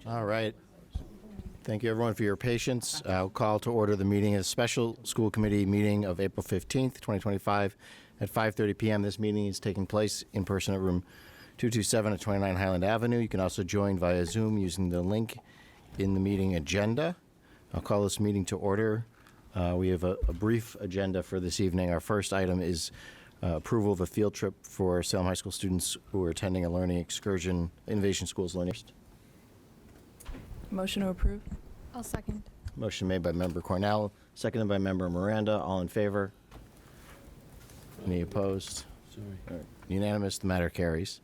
All right. Thank you, everyone, for your patience. I'll call to order the meeting as special school committee meeting of April 15th, 2025 at 5:30 p.m. This meeting is taking place in person at room 227 at 29 Highland Avenue. You can also join via Zoom using the link in the meeting agenda. I'll call this meeting to order. We have a brief agenda for this evening. Our first item is approval of a field trip for Salem High School students who are attending a learning excursion, Innovation Schools Learning. Motion to approve. I'll second. Motion made by Member Cornell, seconded by Member Miranda. All in favor? Any opposed? Sorry. Unanimous. The matter carries.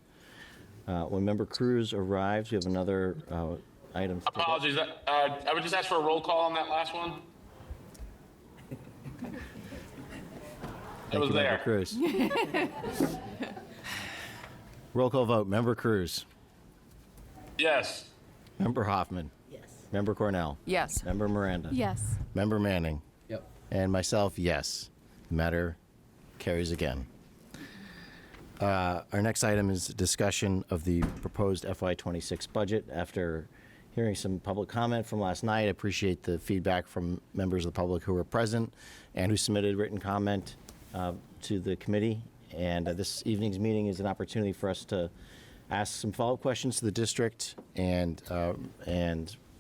When Member Cruz arrives, we have another item. Apologies. I would just ask for a roll call on that last one. It was there. Member Cruz. Roll call vote. Member Cruz. Yes. Member Hoffman. Yes. Member Cornell. Yes. Member Miranda. Yes. Member Manning. Yep. And myself, yes. The matter carries again. Our next item is discussion of the proposed FY26 budget. After hearing some public comment from last night, I appreciate the feedback from members of the public who were present and who submitted written comment to the committee. And this evening's meeting is an opportunity for us to ask some follow-up questions to the district and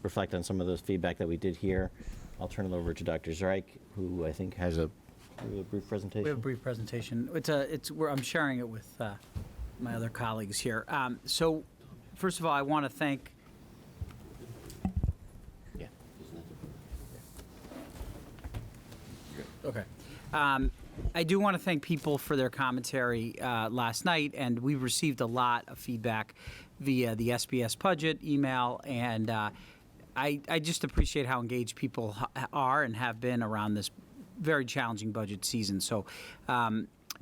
reflect on some of the feedback that we did hear. I'll turn it over to Dr. Zreich, who I think has a brief presentation. We have a brief presentation. I'm sharing it with my other colleagues here. So, first of all, I want to thank. Yeah. Okay. I do want to thank people for their commentary last night, and we received a lot of feedback via the SBS budget email, and I just appreciate how engaged people are and have been around this very challenging budget season. So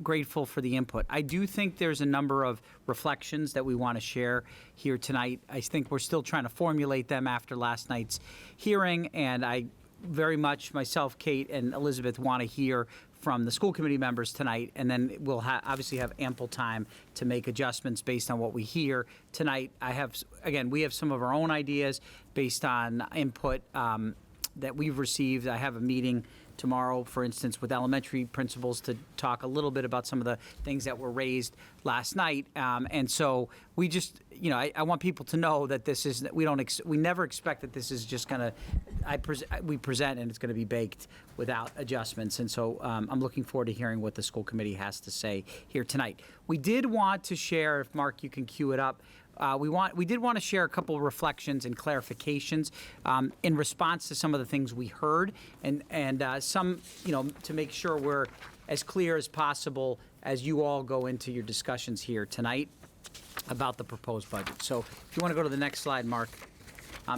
grateful for the input. I do think there's a number of reflections that we want to share here tonight. I think we're still trying to formulate them after last night's hearing, and I very much, myself, Kate, and Elizabeth want to hear from the school committee members tonight, and then we'll obviously have ample time to make adjustments based on what we hear tonight. We have some of our own ideas based on input that we've received. I have a meeting tomorrow, for instance, with elementary principals to talk a little bit about some of the things that were raised last night. And so we just, I want people to know that this is, we never expect that this is just going to, we present and it's going to be baked without adjustments. And so I'm looking forward to hearing what the school committee has to say here tonight. We did want to share, if Mark, you can cue it up, we did want to share a couple of reflections and clarifications in response to some of the things we heard, and some, to make sure we're as clear as possible as you all go into your discussions here tonight about the proposed budget. So if you want to go to the next slide, Mark.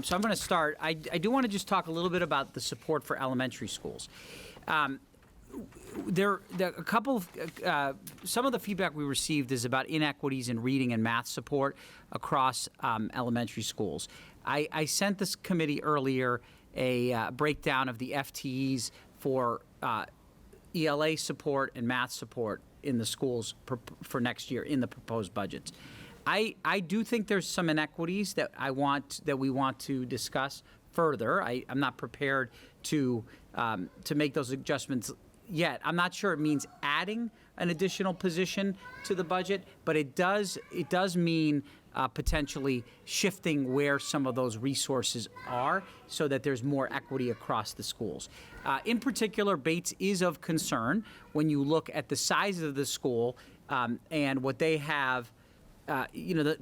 So I'm going to start. I do want to just talk a little bit about the support for elementary schools. There a couple of some of the feedback we received is about inequities in reading and math support across elementary schools. I sent this committee earlier a breakdown of the FTEs for ELA support and math support in the schools for next year in the proposed budgets. I do think there's some inequities that we want to discuss further. I'm not prepared to make those adjustments yet. I'm not sure it means adding an additional position to the budget, but it does mean potentially shifting where some of those resources are so that there's more equity across the schools. In particular, Bates is of concern when you look at the size of the school and what they have,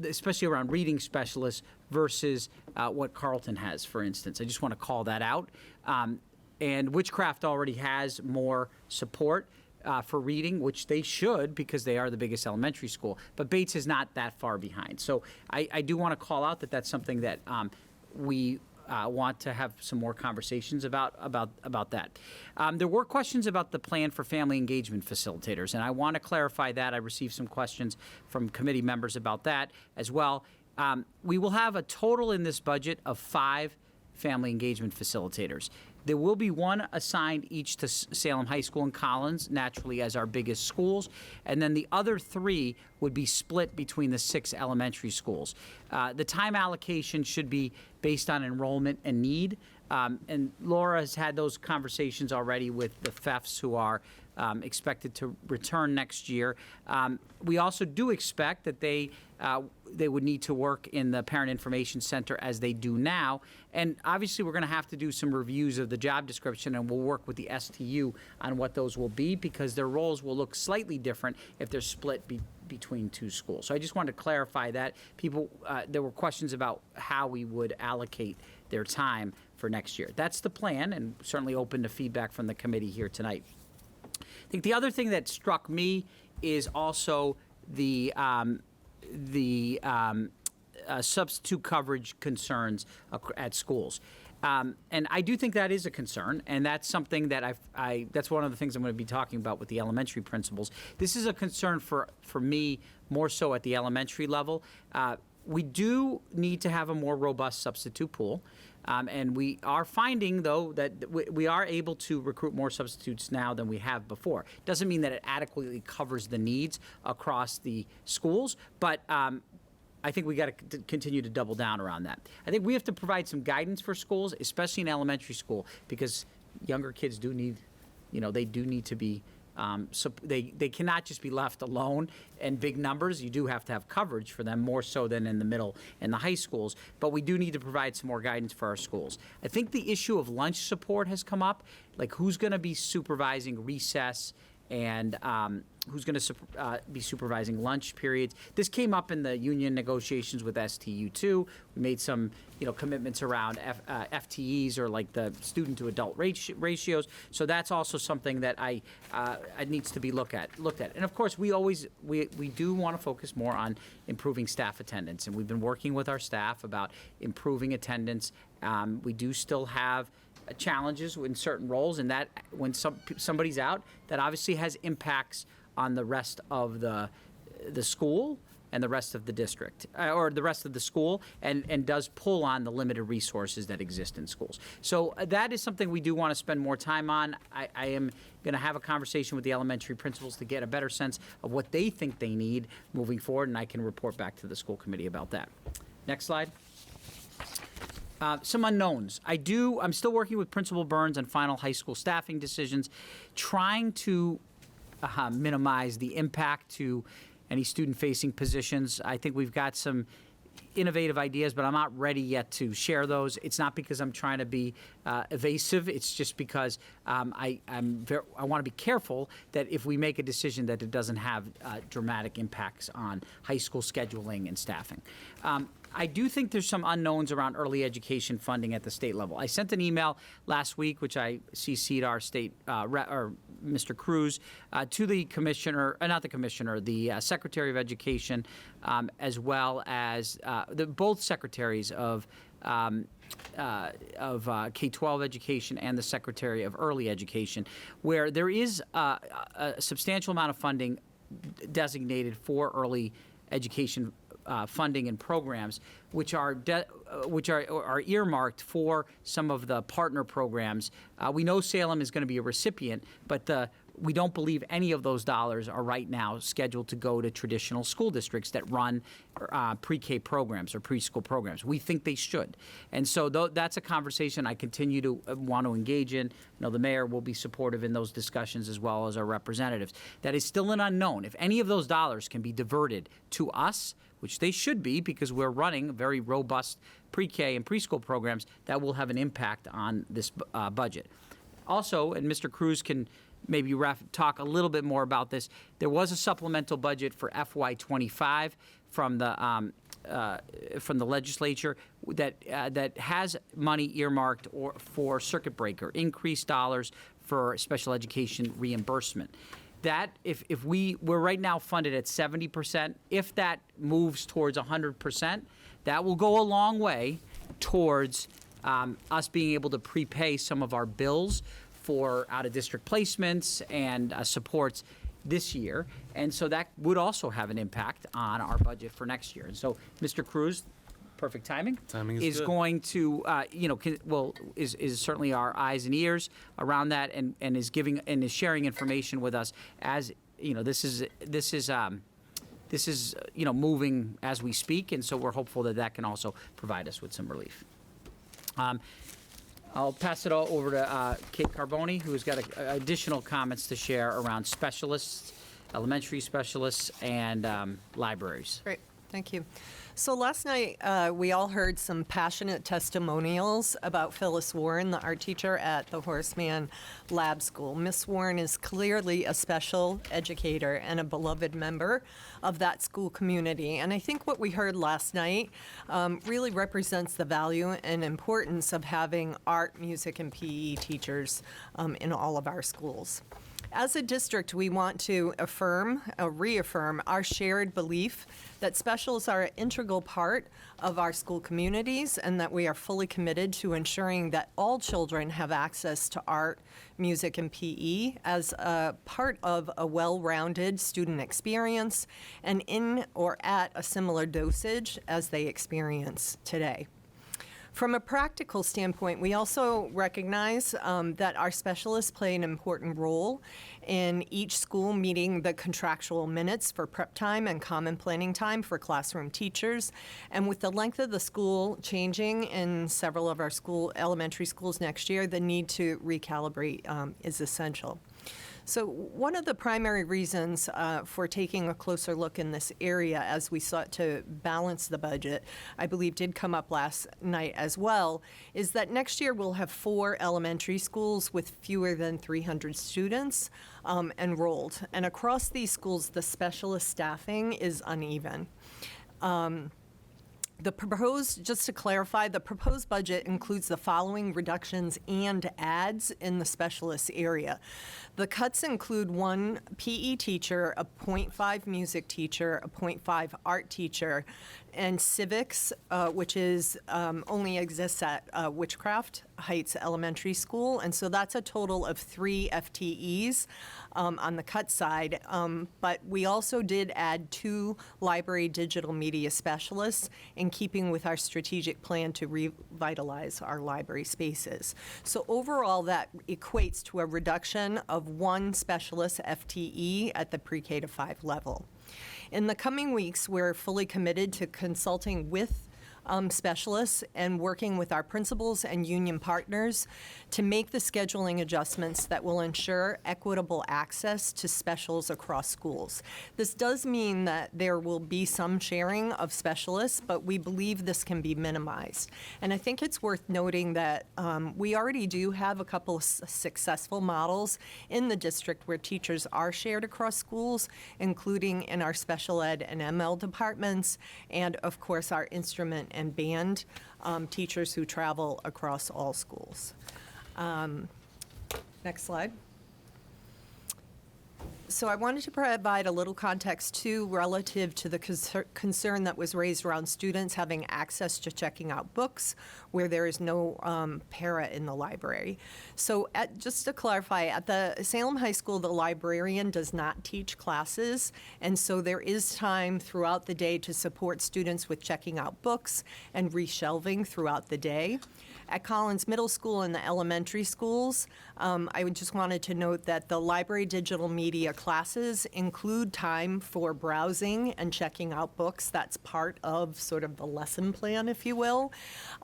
especially around reading specialists versus what Carleton has, for instance. I just want to call that out. And Witchcraft already has more support for reading, which they should because they are the biggest elementary school. But Bates is not that far behind. So I do want to call out that that's something that we want to have some more conversations about that. There were questions about the plan for family engagement facilitators, and I want to clarify that. I received some questions from committee members about that as well. We will have a total in this budget of 5 family engagement facilitators. There will be one assigned each to Salem High School and Collins, naturally as our biggest schools, and then the other 3 would be split between the 6 elementary schools. The time allocation should be based on enrollment and need, and Laura has had those conversations already with the FEFs who are expected to return next year. We also do expect that they would need to work in the Parent Information Center as they do now. And obviously, we're going to have to do some reviews of the job description, and we'll work with the STU on what those will be, because their roles will look slightly different if they're split between 2 schools. So I just wanted to clarify that. There were questions about how we would allocate their time for next year. That's the plan, and certainly open to feedback from the committee here tonight. I think the other thing that struck me is also the substitute coverage concerns at schools. And I do think that is a concern, and that's something that that's one of the things I'm going to be talking about with the elementary principals. This is a concern for me more so at the elementary level. We do need to have a more robust substitute pool. And we are finding, though, that we are able to recruit more substitutes now than we have before. Doesn't mean that it adequately covers the needs across the schools, but I think we got to continue to double down around that. I think we have to provide some guidance for schools, especially in elementary school, because younger kids do need, they do need to be, they cannot just be left alone in big numbers. You do have to have coverage for them, more so than in the middle and the high schools. But we do need to provide some more guidance for our schools. I think the issue of lunch support has come up, like who's going to be supervising recess and who's going to be supervising lunch periods. This came up in the union negotiations with STU too. We made some, commitments around FTEs, or like the student to adult ratios. So that's also something that it needs to be looked at. And of course, we do want to focus more on improving staff attendance, and we've been working with our staff about improving attendance. We do still have challenges in certain roles, and that when somebody's out, that obviously has impacts on the rest of the school and the rest of the district, or the rest of the school, and does pull on the limited resources that exist in schools. So that is something we do want to spend more time on. I am going to have a conversation with the elementary principals to get a better sense of what they think they need moving forward, and I can report back to the school committee about that. Next slide. Some unknowns. I'm still working with Principal Burns on final high school staffing decisions, trying to minimize the impact to any student-facing positions. I think we've got some innovative ideas, but I'm not ready yet to share those. It's not because I'm trying to be evasive. It's just because I want to be careful that if we make a decision that it doesn't have dramatic impacts on high school scheduling and staffing. I do think there's some unknowns around early education funding at the state level. I sent an email last week, which I CC'd our state, or Mr. Cruz, to the commissioner, the Secretary of Education, as well as both secretaries of K-12 education and the Secretary of Early Education, where there is a substantial amount of funding designated for early education funding and programs, which are earmarked for some of the partner programs. We know Salem is going to be a recipient, but we don't believe any of those dollars are right now scheduled to go to traditional school districts that run pre-K programs or preschool programs. We think they should. And so that's a conversation I continue to want to engage in. The mayor will be supportive in those discussions, as well as our representatives. That is still an unknown. If any of those dollars can be diverted to us, which they should be, because we're running very robust pre-K and preschool programs, that will have an impact on this budget. Also, and Mr. Cruz can maybe talk a little bit more about this, there was a supplemental budget for FY25 from the legislature that has money earmarked for circuit breaker, increased dollars for special education reimbursement. That we're right now funded at 70%, if that moves towards 100%, that will go a long way towards us being able to prepay some of our bills for out-of-district placements and supports this year. And so that would also have an impact on our budget for next year. And so, Mr. Cruz, perfect timing. Timing is good. Going to, is certainly our eyes and ears around that, and is giving and is sharing information with us as this is moving as we speak, and so we're hopeful that can also provide us with some relief. I'll pass it all over to Kate Carboni, who's got additional comments to share around specialists, elementary specialists, and libraries. Great, thank you. So last night, we all heard some passionate testimonials about Phyllis Warren, the art teacher at the Horseman Lab School. Miss Warren is clearly a special educator and a beloved member of that school community. And I think what we heard last night really represents the value and importance of having art, music, and PE teachers in all of our schools. As a district, we want to reaffirm our shared belief that specials are an integral part of our school communities and that we are fully committed to ensuring that all children have access to art, music, and PE as a part of a well-rounded student experience and in or at a similar dosage as they experience today. From a practical standpoint, we also recognize that our specialists play an important role in each school meeting the contractual minutes for prep time and common planning time for classroom teachers. And with the length of the school changing in several of our elementary schools next year, the need to recalibrate is essential. So one of the primary reasons for taking a closer look in this area as we sought to balance the budget, I believe did come up last night as well, is that next year we'll have 4 elementary schools with fewer than 300 students enrolled. And across these schools, the specialist staffing is uneven. Just to clarify, the proposed budget includes the following reductions and adds in the specialist area. The cuts include 1 PE teacher, a .5 music teacher, a .5 art teacher, and civics, which is only exists at Witchcraft Heights Elementary School, and so that's a total of 3 FTEs on the cut side. But we also did add 2 library digital media specialists in keeping with our strategic plan to revitalize our library spaces. So overall, that equates to a reduction of 1 specialist FTE at the pre-K to 5 level. In the coming weeks, we're fully committed to consulting with specialists and working with our principals and union partners to make the scheduling adjustments that will ensure equitable access to specials across schools. This does mean that there will be some sharing of specialists, but we believe this can be minimized. And I think it's worth noting that we already do have a couple of successful models in the district where teachers are shared across schools, including in our special ed and ML departments, and of course our instrument and band teachers who travel across all schools. Next slide. So I wanted to provide a little context, too, relative to the concern that was raised around students having access to checking out books where there is no para in the library. So just to clarify, at the Salem High School, the librarian does not teach classes, and so there is time throughout the day to support students with checking out books and reshelving throughout the day. At Collins Middle School and the elementary schools, I just wanted to note that the library digital media classes include time for browsing and checking out books. That's part of sort of the lesson plan, if you will.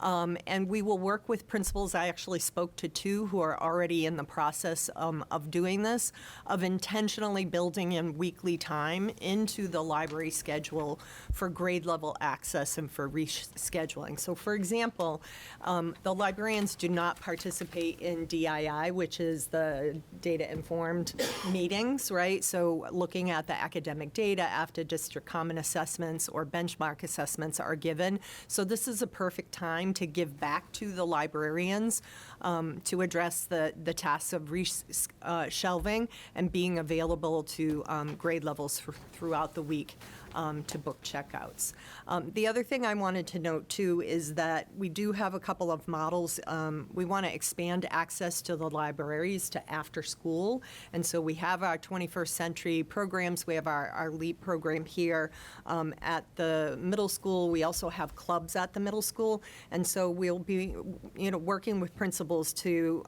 And we will work with principals. I actually spoke to 2 who are already in the process of doing this, of intentionally building in weekly time into the library schedule for grade level access and for rescheduling. So for example, the librarians do not participate in DII, which is the data-informed meetings, right? So looking at the academic data after district common assessments or benchmark assessments are given. So this is a perfect time to give back to the librarians to address the tasks of shelving and being available to grade levels throughout the week to book checkouts. The other thing I wanted to note too is that we do have a couple of models. We want to expand access to the libraries to after school. And so we have our 21st century programs. We have our LEAP program here at the middle school. We also have clubs at the middle school. And so we'll be, working with principals to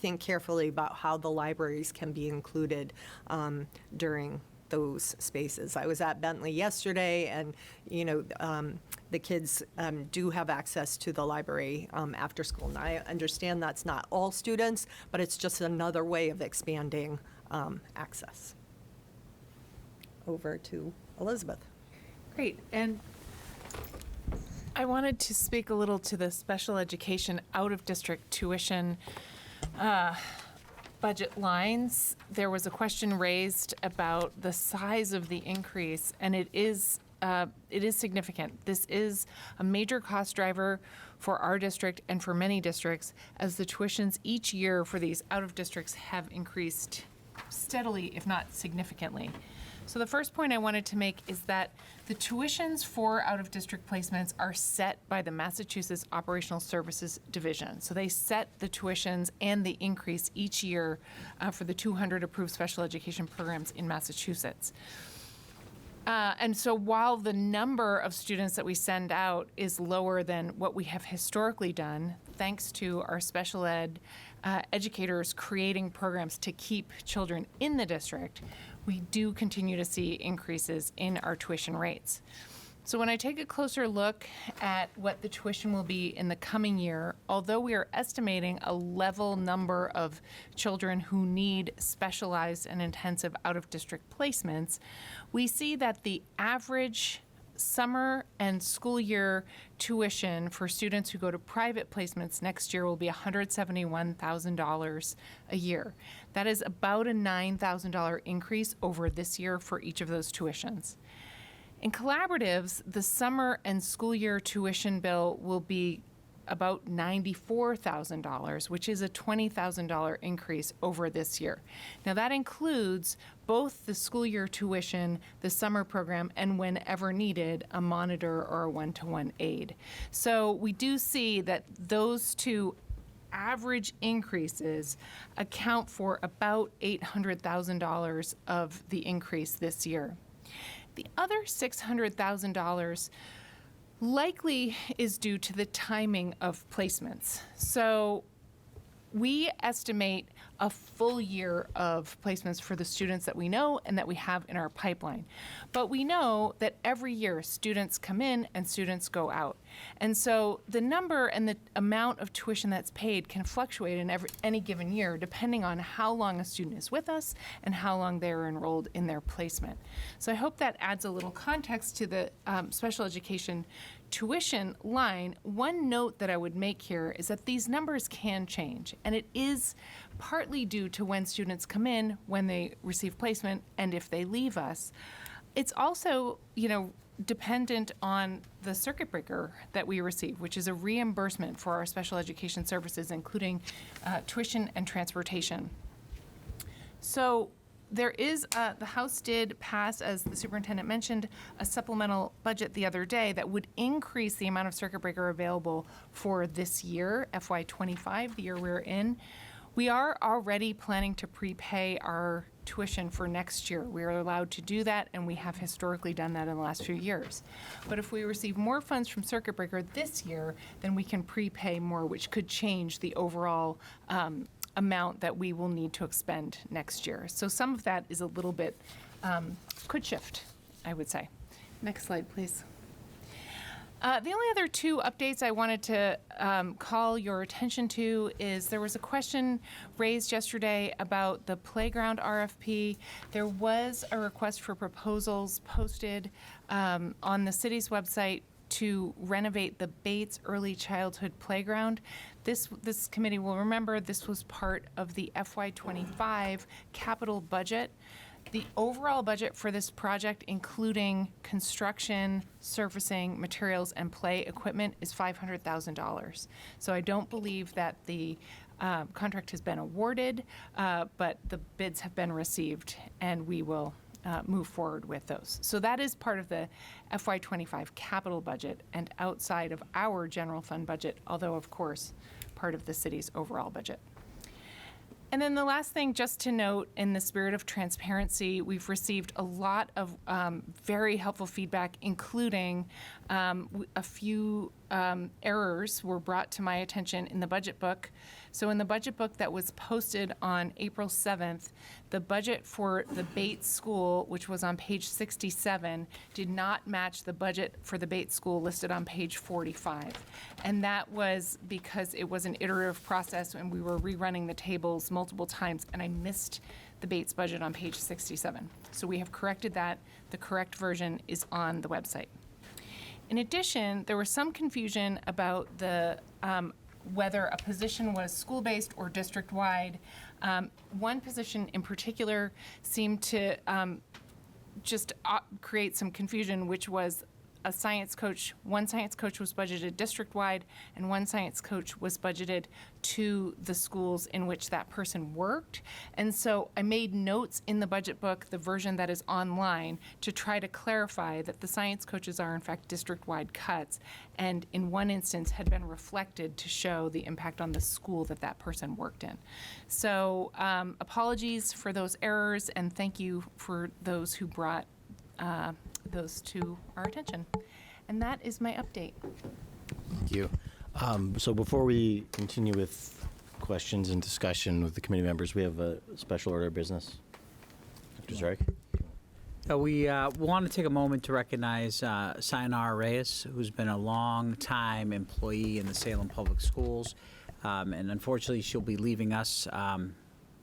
think carefully about how the libraries can be included during those spaces. I was at Bentley yesterday, and the kids do have access to the library after school. And I understand that's not all students, but it's just another way of expanding access. Over to Elizabeth. Great. And I wanted to speak a little to the special education out-of-district tuition budget lines. There was a question raised about the size of the increase, and it is significant. This is a major cost driver for our district and for many districts, as the tuitions each year for these out-of-districts have increased steadily, if not significantly. So the first point I wanted to make is that the tuitions for out-of-district placements are set by the Massachusetts Operational Services Division. So they set the tuitions and the increase each year for the 200 approved special education programs in Massachusetts. And so while the number of students that we send out is lower than what we have historically done, thanks to our special ed educators creating programs to keep children in the district, we do continue to see increases in our tuition rates. So when I take a closer look at what the tuition will be in the coming year, although we are estimating a level number of children who need specialized and intensive out-of-district placements, we see that the average summer and school year tuition for students who go to private placements next year will be $171,000 a year. That is about a $9,000 increase over this year for each of those tuitions. In collaboratives, the summer and school year tuition bill will be about $94,000, which is a $20,000 increase over this year. Now that includes both the school year tuition, the summer program, and whenever needed, a monitor or a one-to-one aide. So we do see that those two average increases account for about $800,000 of the increase this year. The other $600,000 likely is due to the timing of placements. So we estimate a full year of placements for the students that we know and that we have in our pipeline. But we know that every year students come in and students go out. And so the number and the amount of tuition that's paid can fluctuate in any given year depending on how long a student is with us and how long they're enrolled in their placement. So I hope that adds a little context to the special education tuition line. One note that I would make here is that these numbers can change, and it is partly due to when students come in, when they receive placement, and if they leave us. It's also, dependent on the circuit breaker that we receive, which is a reimbursement for our special education services, including tuition and transportation. So there is, the House did pass, as the superintendent mentioned, a supplemental budget the other day that would increase the amount of circuit breaker available for this year, FY25, the year we're in. We are already planning to prepay our tuition for next year. We are allowed to do that, and we have historically done that in the last few years. But if we receive more funds from circuit breaker this year, then we can prepay more, which could change the overall amount that we will need to expend next year. So some of that is a little bit, could shift, I would say. Next slide, please. The only other two updates I wanted to call your attention to is there was a question raised yesterday about the playground RFP. There was a request for proposals posted on the city's website to renovate the Bates Early Childhood Playground. This committee will remember this was part of the FY25 capital budget. The overall budget for this project, including construction, surfacing, materials, and play equipment, is $500,000. So I don't believe that the contract has been awarded, but the bids have been received, and we will move forward with those. So that is part of the FY25 capital budget and outside of our general fund budget, although of course part of the city's overall budget. And then the last thing, just to note, in the spirit of transparency, we've received a lot of very helpful feedback, including a few errors were brought to my attention in the budget book. So in the budget book that was posted on April 7th, the budget for the Bates School, which was on page 67, did not match the budget for the Bates School listed on page 45. And that was because it was an iterative process and we were rerunning the tables multiple times, and I missed the Bates budget on page 67. So we have corrected that. The correct version is on the website. In addition, there was some confusion about the whether a position was school-based or district-wide. One position in particular seemed to just create some confusion, which was a science coach. One science coach was budgeted district-wide, and one science coach was budgeted to the schools in which that person worked. And so I made notes in the budget book, the version that is online, to try to clarify that the science coaches are in fact district-wide cuts, and in one instance had been reflected to show the impact on the school that that person worked in. So apologies for those errors, and thank you for those who brought those to our attention. And that is my update. Thank you. So before we continue with questions and discussion with the committee members, we have a special order of business. Dr. Zarek? We want to take a moment to recognize Sayonara Reyes, who's been a long-time employee in the Salem Public Schools. And unfortunately, she'll be leaving us, I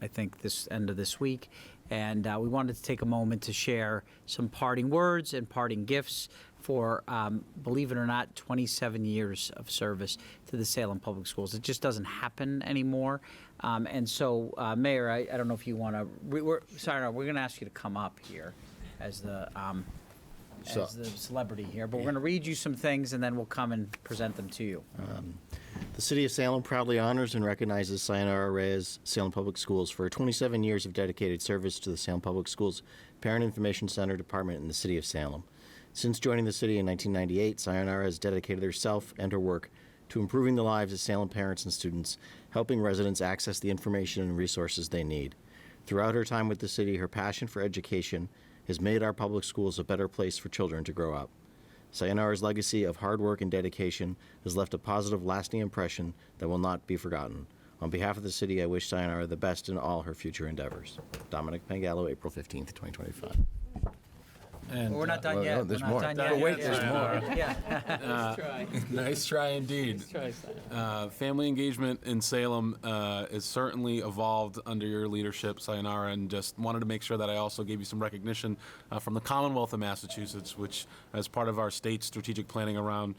think, this end of this week. And we wanted to take a moment to share some parting words and parting gifts for, believe it or not, 27 years of service to the Salem Public Schools. It just doesn't happen anymore. And so, Mayor, I don't know if you want to, Sayonara, we're going to ask you to come up here as the celebrity here. But we're going to read you some things, and then we'll come and present them to you. The City of Salem proudly honors and recognizes Sayonara Reyes, Salem Public Schools, for 27 years of dedicated service to the Salem Public Schools Parent Information Center Department in the City of Salem. Since joining the city in 1998, Sayonara has dedicated herself and her work to improving the lives of Salem parents and students, helping residents access the information and resources they need. Throughout her time with the city, her passion for education has made our public schools a better place for children to grow up. Sayonara's legacy of hard work and dedication has left a positive, lasting impression that will not be forgotten. On behalf of the city, I wish Sayonara the best in all her future endeavors. Dominic Pangallo, April 15th, 2025 And, We're not done yet. no, there's We're not more. done Oh, yet. wait, there's more. Yeah. Nice try indeed. Family engagement in Salem is certainly evolved under your leadership, Sayonara, and just wanted to make sure that I also gave you some recognition from the Commonwealth of Massachusetts, which, as part of our state's strategic planning around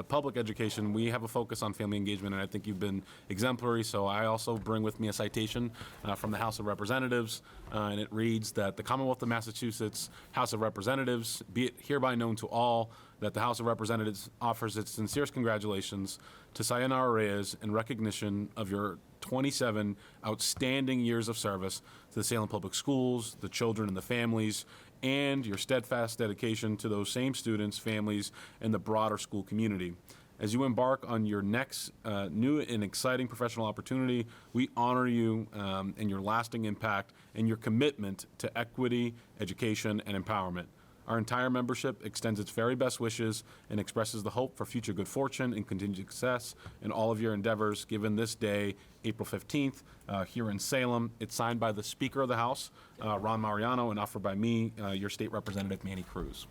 public education, we have a focus on family engagement, and I think you've been exemplary. So I also bring with me a citation from the House of Representatives, and it reads that the Commonwealth of Massachusetts House of Representatives, be it hereby known to all that the House of Representatives offers its sincerest congratulations to Sayonara Reyes in recognition of your 27 outstanding years of service to the Salem Public Schools, the children and the families, and your steadfast dedication to those same students, families, and the broader school community. As you embark on your next new and exciting professional opportunity, we honor you and your lasting impact and your commitment to equity, education, and empowerment. Our entire membership extends its very best wishes and expresses the hope for future good fortune and continued success in all of your endeavors, given this day, April 15th, here in Salem. It's signed by the Speaker of the House, Ron Mariano, and offered by me, your State Representative, Manny Cruz.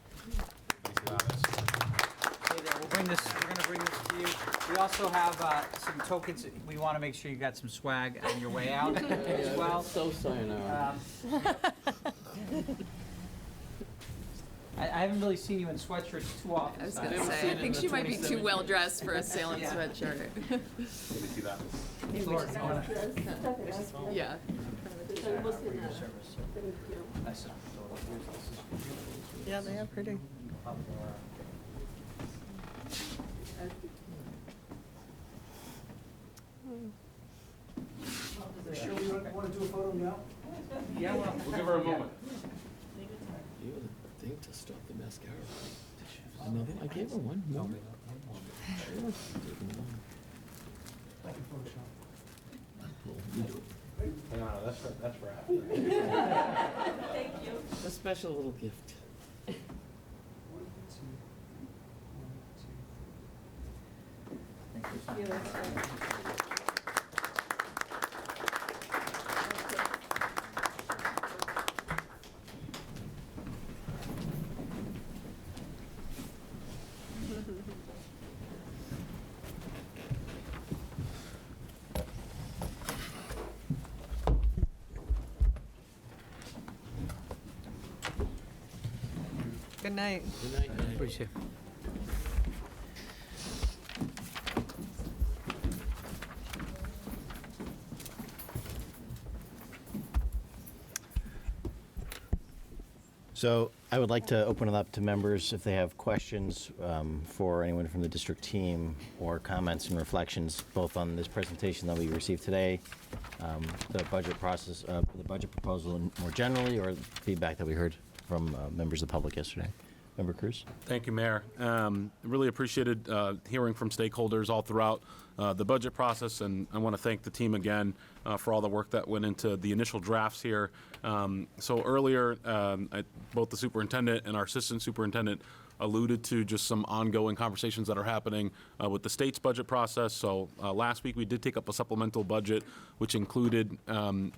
We'll bring this, we're going to bring this to you. We also have some tokens. We want to make sure you got some swag on your way out as well. So Sayonara. I haven't really seen you in sweatshirts too often. I was so gonna don't say, I see it think in she the might be too 27 well dressed for a Salem sweatshirt. Let me see that. Lord, I wanna- Yeah. Nice. Yeah, they are pretty. We'll give her a moment. to stop the mascara. Another, I gave her one more. That's for A special little gift. Good night. Good night. Appreciate it. So I would like to open it up to members if they have questions for anyone from the district team or comments and reflections, both on this presentation that we received today, the budget process, the budget proposal more generally, or feedback that we heard from members of the public yesterday. Member Cruz? Thank you, Mayor. Really appreciated hearing from stakeholders all throughout the budget process, and I want to thank the team again for all the work that went into the initial drafts here. So earlier, both the superintendent and our assistant superintendent alluded to just some ongoing conversations that are happening with the state's budget process. So last week we did take up a supplemental budget, which included,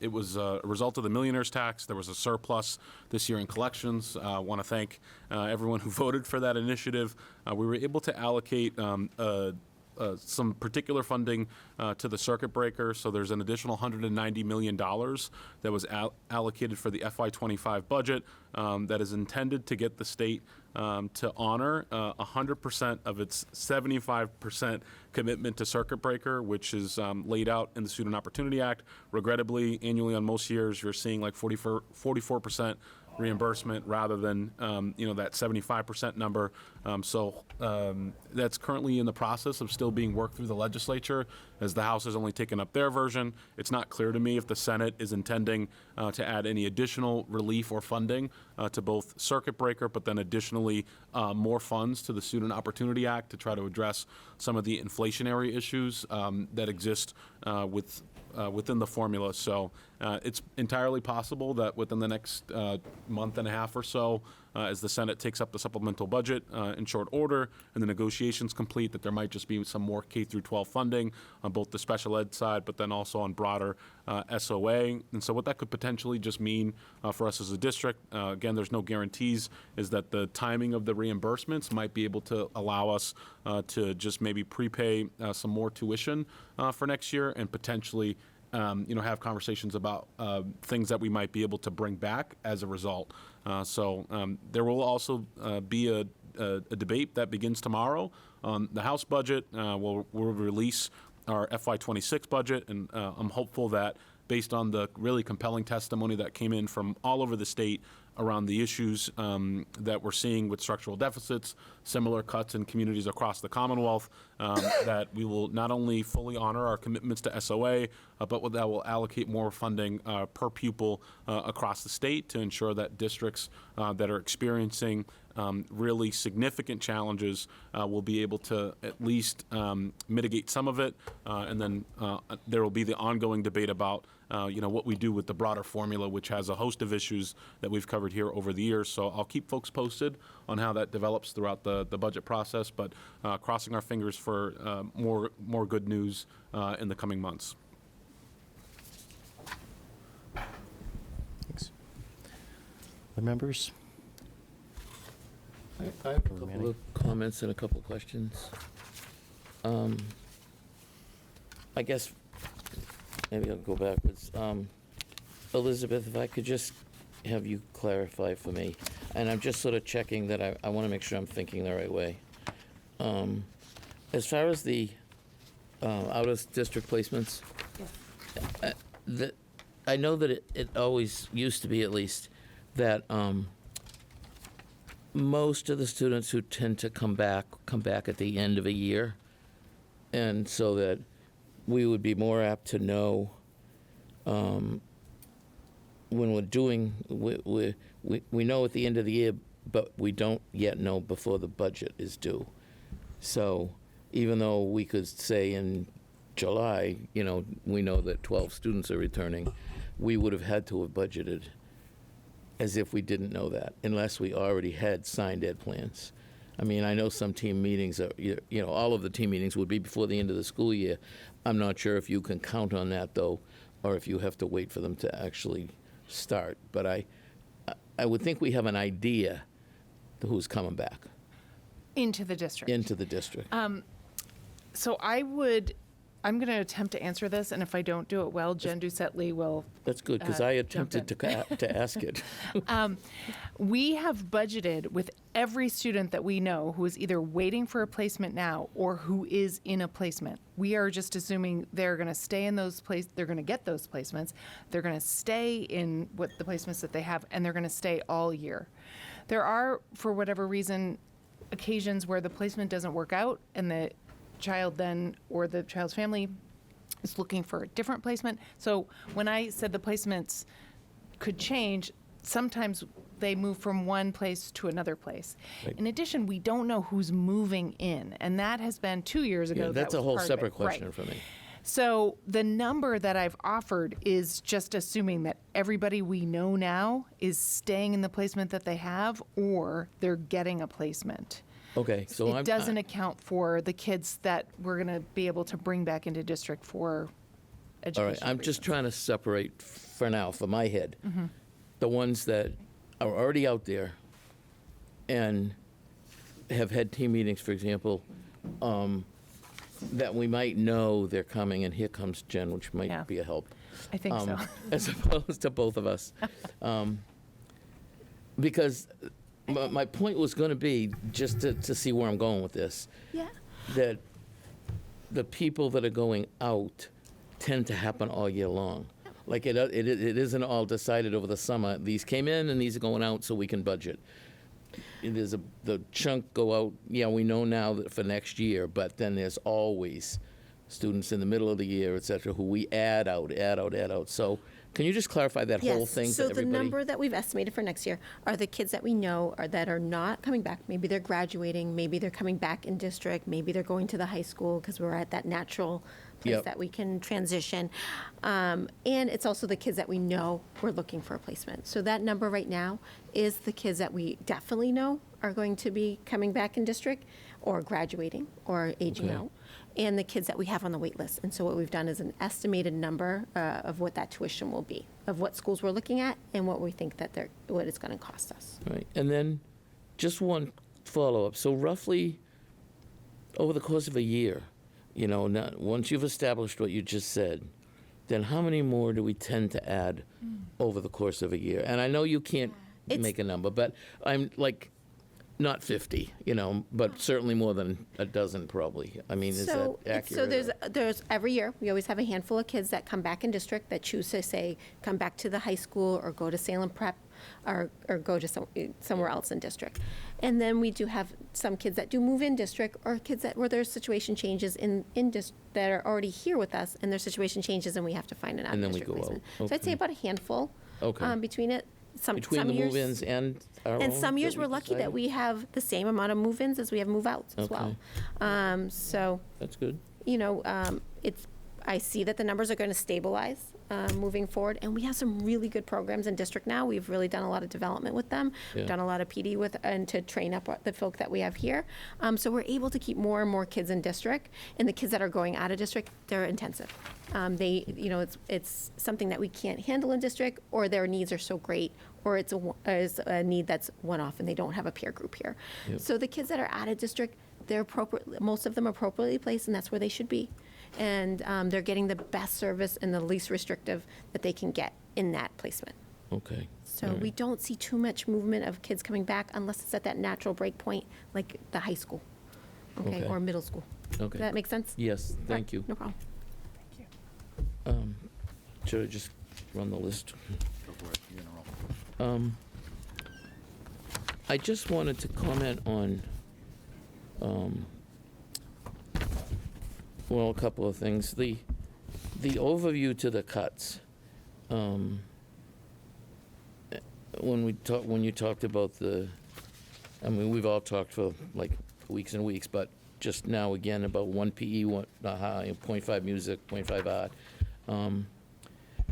it was a result of the millionaire's tax. There was a surplus this year in collections. I want to thank everyone who voted for that initiative. We were able to allocate some particular funding to the circuit breaker. So there's an additional $190 million that was allocated for the FY25 budget that is intended to get the state to honor 100% of its 75% commitment to circuit breaker, which is laid out in the Student Opportunity Act. Regrettably, annually on most years, you're seeing like 44% reimbursement rather than that 75% number. So that's currently in the process of still being worked through the legislature, as the House has only taken up their version. It's not clear to me if the Senate is intending to add any additional relief or funding to both circuit breaker, but then additionally more funds to the Student Opportunity Act to try to address some of the inflationary issues that exist within the formula. So it's entirely possible that within the next month and a half or so, as the Senate takes up the supplemental budget in short order and the negotiations complete, that there might just be some more K through 12 funding on both the special ed side, but then also on broader SOA. And so what that could potentially just mean for us as a district, again, there's no guarantees, is that the timing of the reimbursements might be able to allow us to just maybe prepay some more tuition for next year and potentially have conversations about things that we might be able to bring back as a result. So there will also be a debate that begins tomorrow on the House budget. We'll release our FY26 budget, and I'm hopeful that based on the really compelling testimony that came in from all over the state around the issues that we're seeing with structural deficits, similar cuts in communities across the Commonwealth, that we will not only fully honor our commitments to SOA, but that will allocate more funding per pupil across the state to ensure that districts that are experiencing really significant challenges will be able to at least mitigate some of it. And then there will be the ongoing debate about what we do with the broader formula, which has a host of issues that we've covered here over the years. So I'll keep folks posted on how that develops throughout the budget process, but crossing our fingers for more good news in the coming months. Thanks. Other members? I have a couple of comments and a couple of questions. I guess maybe I'll go backwards. Elizabeth, if I could just have you clarify for me, and I'm just sort of checking that I want to make sure I'm thinking the right way. As far as the out-of-district placements, I know that it always used to be, at least, that most of the students who tend to come back at the end of a year, and so that we would be more apt to know when we're doing, we know at the end of the year but we don't yet know before the budget is due. So even though we could say in July, we know that 12 students are returning, we would have had to have budgeted as if we didn't know that, unless we already had signed ed plans. I mean, I know some team meetings are, all of the team meetings would be before the end of the school year. I'm not sure if you can count on that, though, or if you have to wait for them to actually start. But I would think we have an idea who's coming back Into the district. into the district. So I'm going to attempt to answer this, and if I don't do it well, Jen Doucette-Lee will. That's good, because I jump attempted to ask it. We have budgeted with every student that we know who is either waiting for a placement now or who is in a placement. We are just assuming they're going to stay in those they're going to get those placements, they're going to stay in what the placements that they have, and they're going to stay all year. There are, for whatever reason, occasions where the placement doesn't work out and the child then, or the child's family, is looking for a different placement. So when I said the placements could change, sometimes they move from one place to another place. Right. In addition, we don't know who's moving in, and that has been 2 years ago. Yeah, that's that a was whole part of separate it. question Right. for me. So the number that I've offered is just assuming that everybody we know now is staying in the placement that they have, or they're getting a placement. Okay, so It doesn't account for the kids that we're going to be able to bring back into district for All education. right, I'm just reasons. trying to separate, for now, for my head, Mm-hmm. the ones that are already out there and have had team meetings, for example, that we might know they're coming, and here comes Jen, which might Yeah. be a help. I think so. As opposed to both of us. Because my point was going to be, just to see where I'm going with this, Yeah. that the people that are going out tend to happen all year long. Like it isn't all decided over the summer. These came in and these are going out so we can budget. The chunk go out, yeah, we know now that for next year, but then there's always students in the middle of the year, et cetera, who we add out. So can you just clarify that whole Yes. thing So to everybody? the number that we've estimated for next year are the kids that we know are that are not coming back. Maybe they're graduating, maybe they're coming back in district, maybe they're going to the high school because we're at that natural place Yep. that we can transition. And it's also the kids that we know we're looking for a placement. So that number right now is the kids that we definitely know are going to be coming back in district or graduating or aging Okay. out, and the kids that we have on the wait list. And so what we've done is an estimated number of what that tuition will be, of what schools we're looking at and what we think that what it's going to cost us. Right, and then just one follow-up. So roughly, over the course of a year, once you've established what you just said, then how many more do we tend to add over the course of a year? And I know you can't It's- make a number, but I'm like, not 50, but certainly more than a dozen probably. I mean, is that accurate? So there's every year, we always have a handful of kids that come back in district that choose to say, come back to the high school or go to Salem Prep or go to somewhere else in district. And then we do have some kids that do move in district or kids where their situation changes that are already here with us and their situation changes and we have to find an And then we out-of-district go placement. out. So I'd say Okay. about a handful Okay. between it. Between some the years- move-ins and our own? and some years that we're lucky that decided? we have the same amount of move-ins as we have move-outs as well. So, That's good. I see that the numbers are going to stabilize moving forward, and we have some really good programs in district now. We've really done a lot of development with them, Yeah. done a lot of PD and to train up the folk that we have here. So we're able to keep more and more kids in district, and the kids that are going out of district, they're intensive. It's something that we can't handle in district, or their needs are so great, or it's a need that's one-off, and they don't have a peer group here. Yep. So the kids that are out of district, most of them are appropriately placed, and that's where they should be. And they're getting the best service and the least restrictive that they can get in that placement. Okay. So All right. we don't see too much movement of kids coming back unless it's at that natural break point, like the high school, Okay. or middle school. Okay. Does that make sense? Yes, All right, thank you. No problem. Should I just run the list? I just wanted to comment on, a couple of things. The overview to the cuts. When you talked about the I mean, we've all talked for like weeks and weeks, but just now again about 1 PE, 0.5 music, 0.5 art. And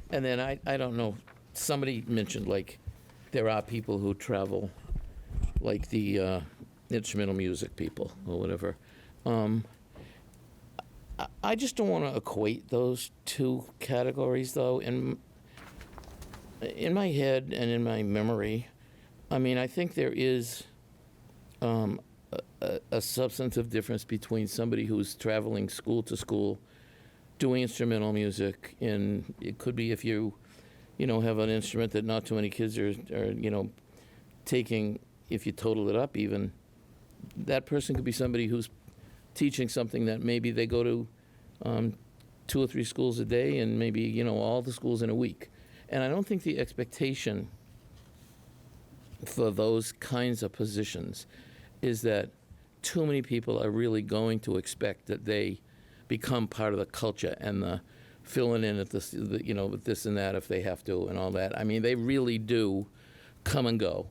then I don't know, somebody mentioned like there are people who travel, like the instrumental music people or whatever. I just don't want to equate those two categories, though. In my head and in my memory, I mean, I think there is a substantive difference between somebody who's traveling school to school, doing instrumental music, and it could be if you have an instrument that not too many kids are taking. If you total it up, even that person could be somebody who's teaching something that maybe they go to 2 or 3 schools a day, and maybe all the schools in a week. And I don't think the expectation for those kinds of positions is that too many people are really going to expect that they become part of the culture and the filling in at this, with this and that if they have to and all that. I mean, they really do come and go.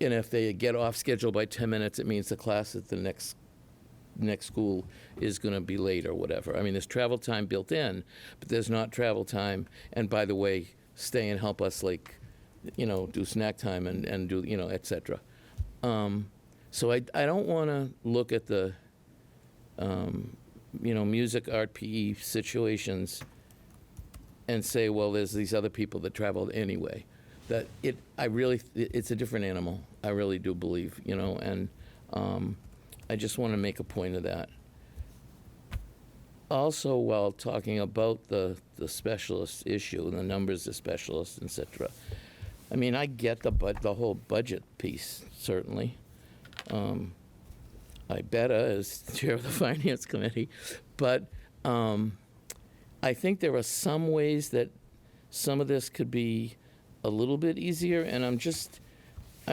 And if they get off schedule by 10 minutes, it means the class at the next school is going to be late or whatever. I mean, there's travel time built in, but there's not travel time. And by the way, stay and help us, like, do snack time and do, et cetera. So I don't want to look at the, music, art, PE situations and say, well, there's these other people that traveled anyway. It's a different animal. I really do believe, and I just want to make a point of that. Also, while talking about the specialist issue, the numbers of specialists, et cetera, I mean, I get the whole budget piece, certainly. I better as chair of the finance committee, but I think there are some ways that some of this could be a little bit easier, and I've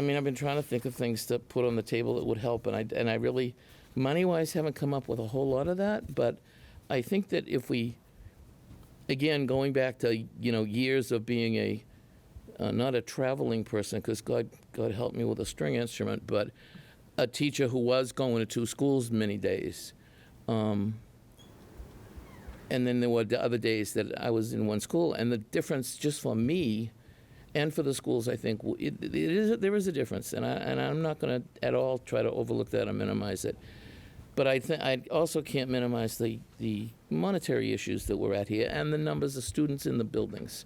been trying to think of things to put on the table that would help, and I really, money-wise, haven't come up with a whole lot of that, but I think that if we, again, going back to, years of being not a traveling person, because God help me with a string instrument, but a teacher who was going to 2 schools many days. And then there were the other days that I was in 1 school, and the difference just for me and for the schools, I think, there is a difference, and I'm not going to at all try to overlook that or minimize it. But I also can't minimize the monetary issues that we're at here and the numbers of students in the buildings.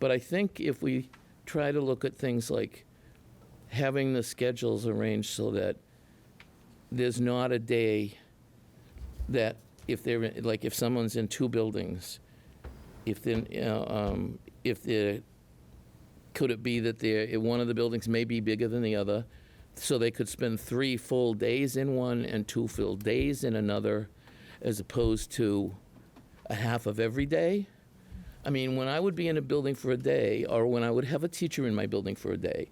But I think if we try to look at things like having the schedules arranged so that there's not a day that if someone's in 2 buildings, could it be that one of the buildings may be bigger than the other, so they could spend 3 full days in one and 2 full days in another, as opposed to a half of every day? I mean, when I would be in a building for a day, or when I would have a teacher in my building for a day,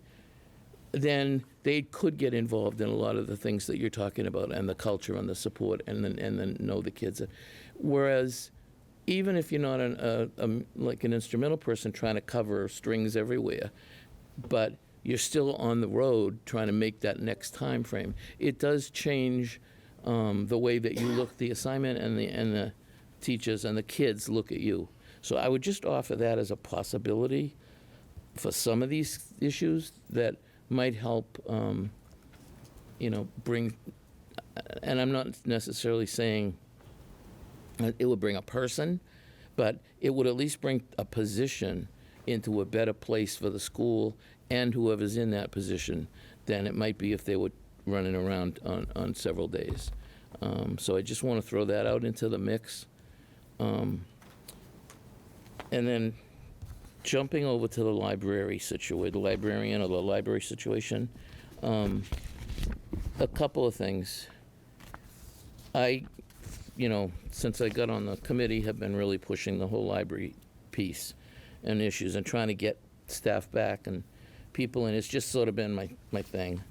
then they could get involved in a lot of the things that you're talking about, and the culture and the support, and then know the kids. Whereas, even if you're not like an instrumental person trying to cover strings everywhere, but you're still on the road trying to make that next time frame, it does change the way that you look, the assignment and the teachers and the kids look at you. So I would just offer that as a possibility for some of these issues that might help, bring, and I'm not necessarily saying it would bring a person, but it would at least bring a position into a better place for the school and whoever's in that position than it might be if they were running around on several days. So I just want to throw that out into the mix. And then jumping over to the library situation, the librarian or the library situation, a couple of things. Since I got on the committee, have been really pushing the whole library piece and issues and trying to get staff back and people, and it's just sort of been my thing,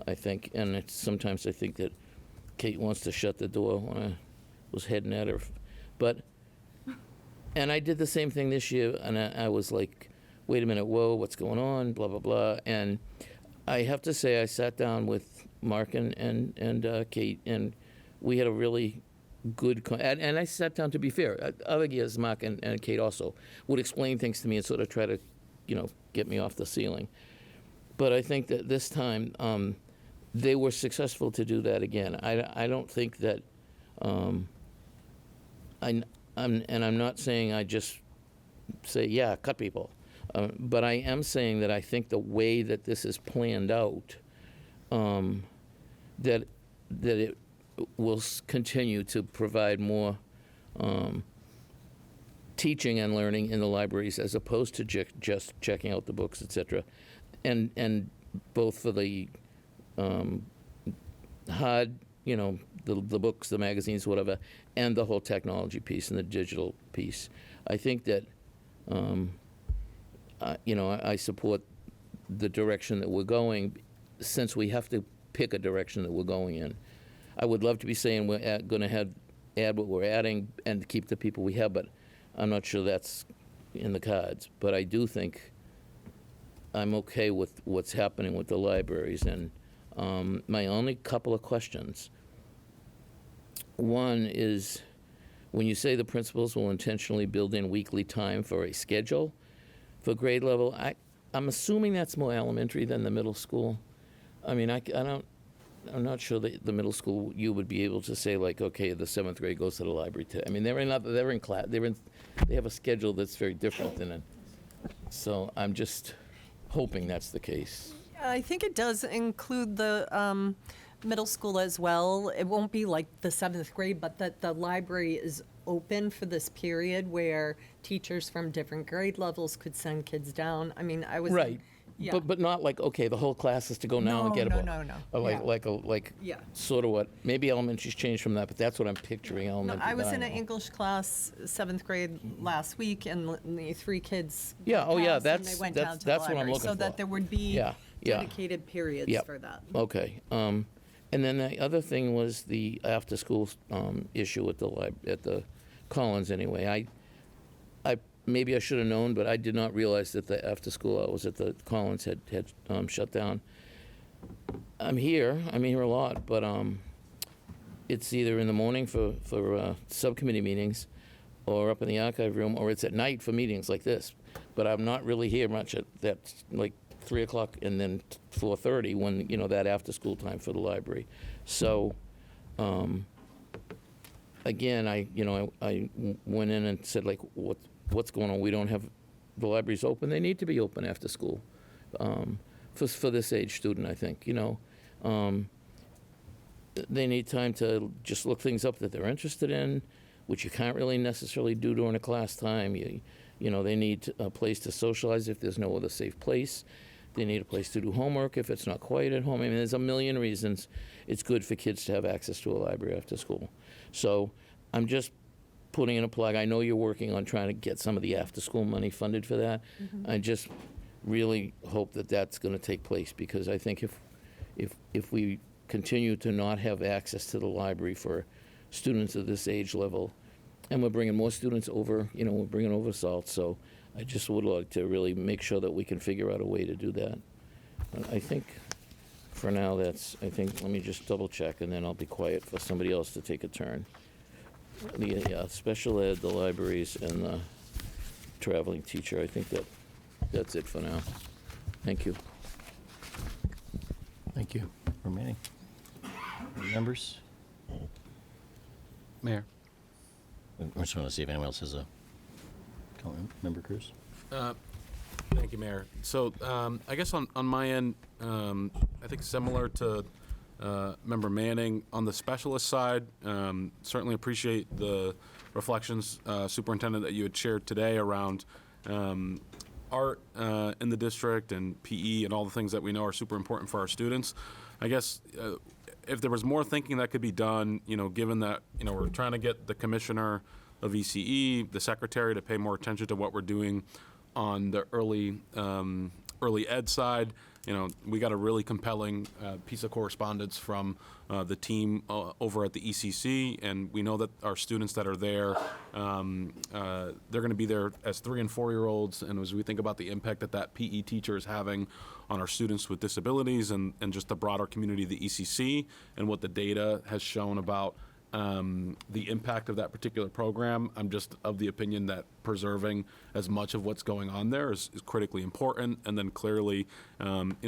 I think. And sometimes I think that Kate wants to shut the door when I was heading at her. And I did the same thing this year, and I was like, wait a minute, whoa, what's going on, blah, blah, blah. And I have to say, I sat down with Mark and Kate, and we had a really good, and I sat down, to be fair. Other years, Mark and Kate also would explain things to me and sort of try to, get me off the ceiling. But I think that this time, they were successful to do that again. I don't think that, I'm not saying I just say, yeah, cut people. But I am saying that I think the way that this is planned out, that it will continue to provide more teaching and learning in the libraries as opposed to just checking out the books, et cetera. And both for the hard, the books, the magazines, whatever, and the whole technology piece and the digital piece. I think that, I support the direction that we're going, since we have to pick a direction that we're going in. I would love to be saying we're going to add what we're adding and keep the people we have, but I'm not sure that's in the cards. But I do think I'm okay with what's happening with the libraries. And my only couple of questions. One is, when you say the principals will intentionally build in weekly time for a schedule for grade level, I'm assuming that's more elementary than the middle school. I mean, I'm not sure that the middle school, you would be able to say, like, okay, the 7th grade goes to the library today. I mean, they're in class, they have a schedule that's very different than it. So I'm just hoping that's the case. I think it does include the middle school as well. It won't be like the 7th grade, but that the library is open for this period where teachers from different grade levels could send kids down. I mean, I was Right. Yeah. But not like, okay, the whole class is to go now and get a book. No. Like Yeah. sort of what, maybe elementary's changed from that, but that's what I'm picturing No, elementary. I was in now. an English class, 7th grade last week, and the 3 kids. Yeah, oh, yeah, passed, and they went down to the that's what I'm library, looking so that for. there would be Yeah. dedicated periods Yep. for that. Okay. And then the other thing was the after-school issue at the Collins anyway. Maybe I should have known, but I did not realize that the after-school hours at the Collins had shut down. I'm here a lot, but it's either in the morning for subcommittee meetings, or up in the archive room, or it's at night for meetings like this. But I'm not really here much at that, like 3 o'clock and then 4:30 when, that after-school time for the library. So, again, I went in and said, like, what's going on? We don't have the libraries open. They need to be open after school for this age student, I think. They need time to just look things up that they're interested in, which you can't really necessarily do during a class time. They need a place to socialize if there's no other safe place. They need a place to do homework if it's not quiet at home. I mean, there's a million reasons it's good for kids to have access to a library after school. So I'm just putting in a plug. I know you're working on trying to get some of the after-school money funded for that. I just really hope that that's going to take place, because I think if we continue to not have access to the library for students of this age level, and we're bringing more students over, we're bringing over SALT, so I just would like to really make sure that we can figure out a way to do that. I think for now let me just double check, and then I'll be quiet for somebody else to take a turn. The special ed, the libraries, and the traveling teacher. I think that's it for now. Thank you. Thank you. Remaining members? Mayor. I just want to see if anyone else has a comment. Member Cruz? Thank you, Mayor. So I guess on my end, I think similar to Member Manning, on the specialist side, certainly appreciate the reflections, Superintendent, that you had shared today around art in the district and PE and all the things that we know are super important for our students. I guess if there was more thinking that could be done, given that, we're trying to get the commissioner of ECE, the secretary, to pay more attention to what we're doing on the early ed side, we got a really compelling piece of correspondence from the team over at the ECC, and we know that our students that are there, they're going to be there as 3 and 4-year-olds, and as we think about the impact that that PE teacher is having on our students with disabilities and just the broader community of the ECC, and what the data has shown about the impact of that particular program, I'm just of the opinion that preserving as much of what's going on there is critically important. And then clearly,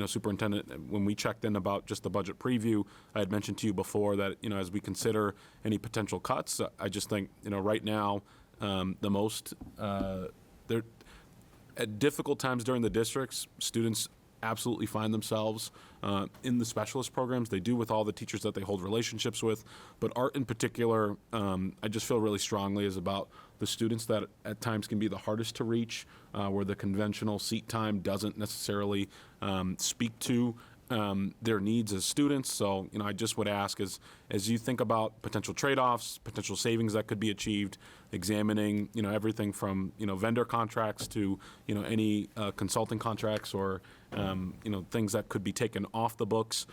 Superintendent, when we checked in about just the budget preview, I had mentioned to you before that, as we consider any potential cuts, I just think, right now, the most, they're at difficult times during the districts, students absolutely find themselves in the specialist programs. They do with all the teachers that they hold relationships with. But art in particular, I just feel really strongly is about the students that at times can be the hardest to reach, where the conventional seat time doesn't necessarily speak to their needs as students. So, I just would ask as you think about potential trade-offs, potential savings that could be achieved, examining, everything from, vendor contracts to, any consulting contracts or, things that could be taken off the books,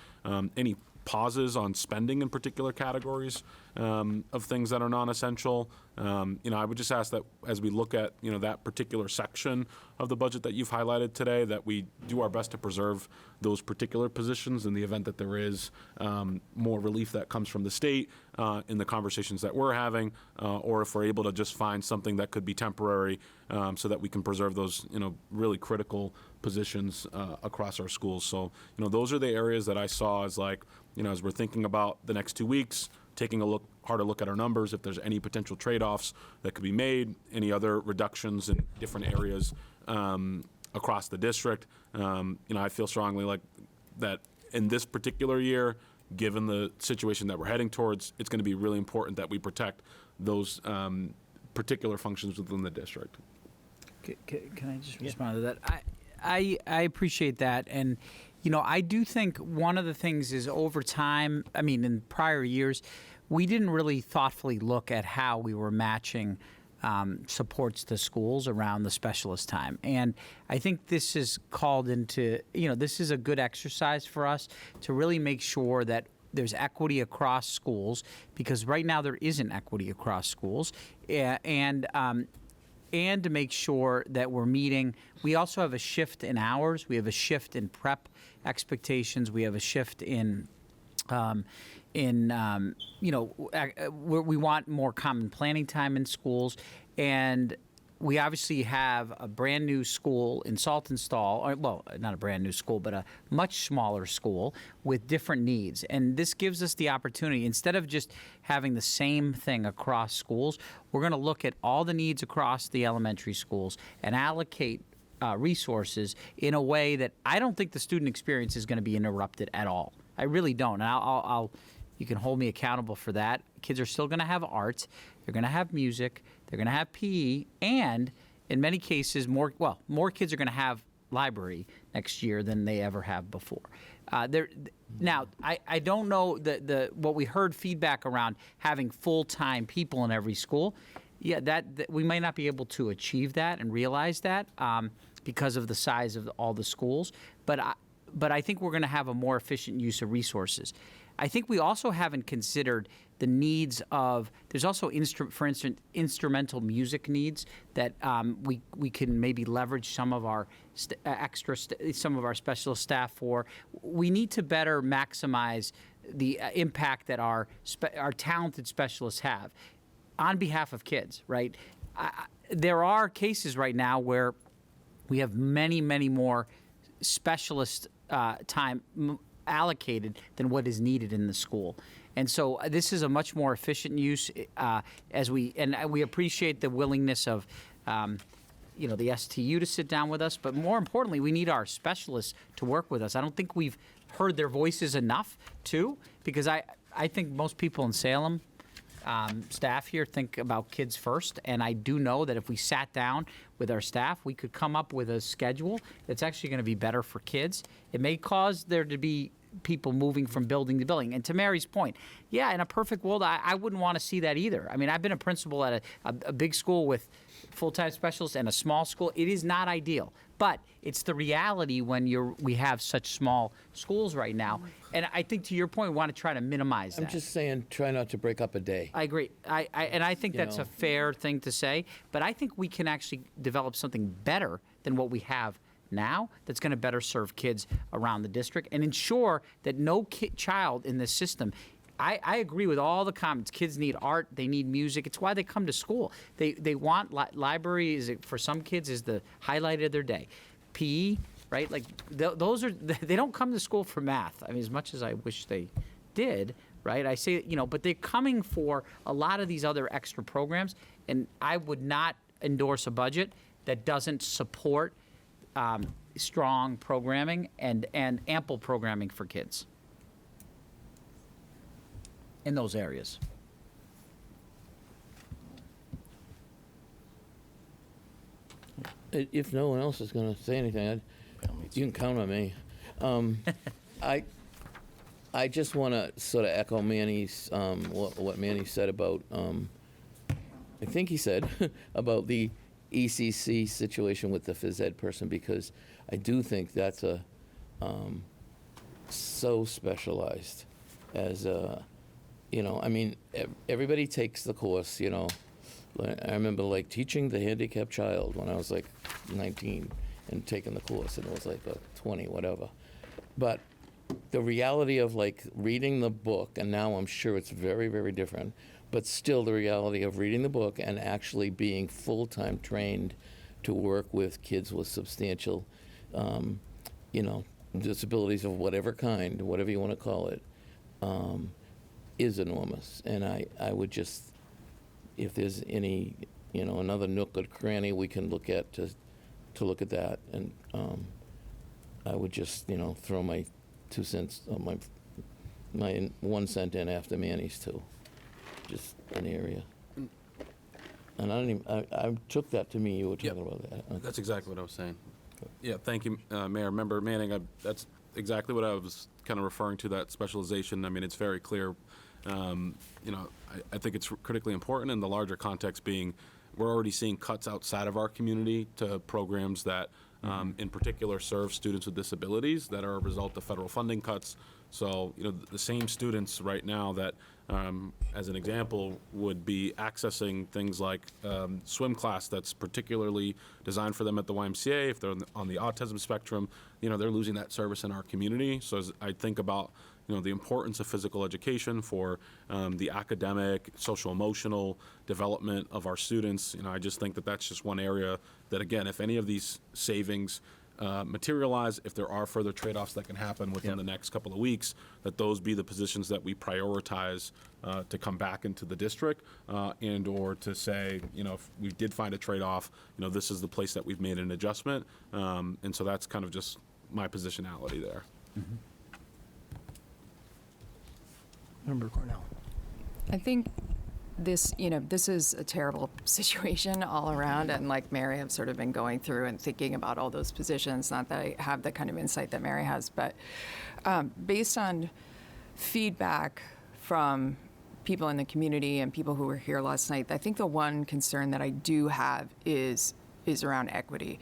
any pauses on spending in particular categories of things that are non-essential. I would just ask that as we look at, that particular section of the budget that you've highlighted today, that we do our best to preserve those particular positions in the event that there is more relief that comes from the state in the conversations that we're having, or if we're able to just find something that could be temporary so that we can preserve those, really critical positions across our schools. So, those are the areas that I saw as like, as we're thinking about the next 2 weeks, taking a harder look at our numbers, if there's any potential trade-offs that could be made, any other reductions in different areas across the district. I feel strongly like that in this particular year, given the situation that we're heading towards, it's going to be really important that we protect those particular functions within the district. Can I just respond to that? I appreciate that. And, I do think one of the things is over time, in prior years, we didn't really thoughtfully look at how we were matching supports to schools around the specialist time. And I think this is called into, this is a good exercise for us to really make sure that there's equity across schools, because right now there isn't equity across schools. And to make sure that we're meeting. We also have a shift in hours. We have a shift in prep expectations. We have a shift in where we want more common planning time in schools. And we obviously have a brand new school in Saltonstall, or, well, not a brand new school, but a much smaller school with different needs. And this gives us the opportunity, instead of just having the same thing across schools, we're going to look at all the needs across the elementary schools and allocate resources in a way that I don't think the student experience is going to be interrupted at all. I really don't. And you can hold me accountable for that. Kids are still going to have art. They're going to have music. They're going to have PE. And in many cases, more kids are going to have library next year than they ever have before. Now, I don't know what we heard feedback around having full-time people in every school. Yeah, that we might not be able to achieve that and realize that because of the size of all the schools. But I think we're going to have a more efficient use of resources. I think we also haven't considered the needs of, there's also, for instance, instrumental music needs that we can maybe leverage some of our some of our specialist staff for. We need to better maximize the impact that our talented specialists have on behalf of kids, right? There are cases right now where we have many, many more specialist time allocated than what is needed in the school. And so this is a much more efficient use we appreciate the willingness of the STU to sit down with us, but more importantly, we need our specialists to work with us. I don't think we've heard their voices enough too, because I think most people in Salem, staff here, think about kids first, and I do know that if we sat down with our staff, we could come up with a schedule that's actually going to be better for kids. It may cause there to be people moving from building to building. And to Mary's point, yeah, in a perfect world, I wouldn't want to see that either. I mean, I've been a principal at a big school with full-time specialists and a small school. It is not ideal, but it's the reality when we have such small schools right now. And I think to your point, we want to try to minimize that. I'm just saying, try not to break up a day. I agree. And I think that's know. a fair thing to say, but I think we can actually develop something better than what we have now that's going to better serve kids around the district and ensure that no child in this system. I agree with all the comments. Kids need art. They need music. It's why they come to school. They want library. For some kids is the highlight of their day. PE, right? Like those are. They don't come to school for math. I mean, as much as I wish they did, right? I say, but they're coming for a lot of these other extra programs, and I would not endorse a budget that doesn't support strong programming and ample programming for kids in those areas. If no one else is going to say anything, you can count on me. I just want to sort of echo Manny's, what Manny said about, I think he said, about the ECC situation with the phys ed person, because I do think that's so specialized as I mean, everybody takes the course, I remember teaching the handicapped child when I was 19 and taking the course, and it was 20, whatever. But the reality of reading the book, and now I'm sure it's very, very different, but still the reality of reading the book and actually being full-time trained to work with kids with substantial, disabilities of whatever kind, whatever you want to call it, is enormous. And I would just, if there's any, another nook or cranny we can look at to look at that, and I would just, throw my 2 cents, my 1 cent in after Manny's too. Just an area. And I took that to me you were talking about that. Okay. That's exactly what I was saying. Yeah, thank you, Mayor. Member Manning, that's exactly what I was kind of referring to, that specialization. I mean, it's very clear. I think it's critically important in the larger context being we're already seeing cuts outside of our community to programs that in particular serve students with disabilities that are a result of federal funding cuts. So, the same students right now that, as an example, would be accessing things like swim class that's particularly designed for them at the YMCA, if they're on the autism spectrum, they're losing that service in our community. So as I think about, the importance of physical education for the academic, social, emotional development of our students, I just think that that's just one area that, again, if any of these savings materialize, if there are further trade-offs that can happen within the next couple of weeks, that those be the positions that we prioritize to come back into the district, and or to say, if we did find a trade-off, this is the place that we've made an adjustment. And so that's kind of just my positionality there. Mm-hmm. Member Cornell. I think this is a terrible situation all around, and like Mary, I've sort of been going through and thinking about all those positions. Not that I have the kind of insight that Mary has, but based on feedback from people in the community and people who were here last night, I think the one concern that I do have is around equity.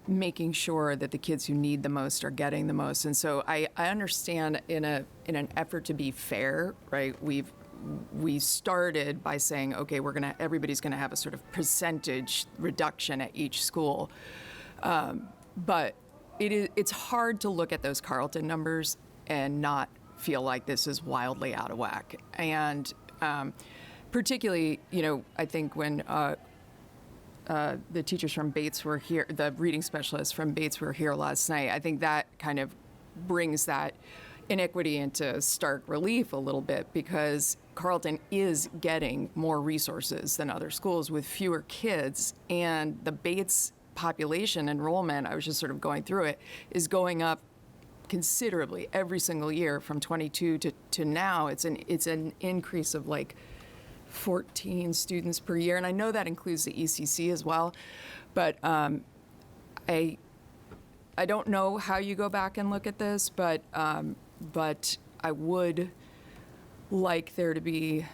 Making sure that the kids who need the most are getting the most. And so I understand in an effort to be fair, right? We started by saying, okay, everybody's gonna have a sort of percentage reduction at each school. But it's hard to look at those Carleton numbers and not feel like this is wildly out of whack. And particularly, I think when the teachers from Bates were here, the reading specialists from Bates were here last night, I think that kind of brings that inequity into stark relief a little bit, because Carleton is getting more resources than other schools with fewer kids, and the Bates population enrollment, I was just sort of going through it, is going up considerably every single year from 22 to now. It's an increase of 14 students per year, and I know that includes the ECC as well, but I don't know how you go back and look at this, but I would like there to be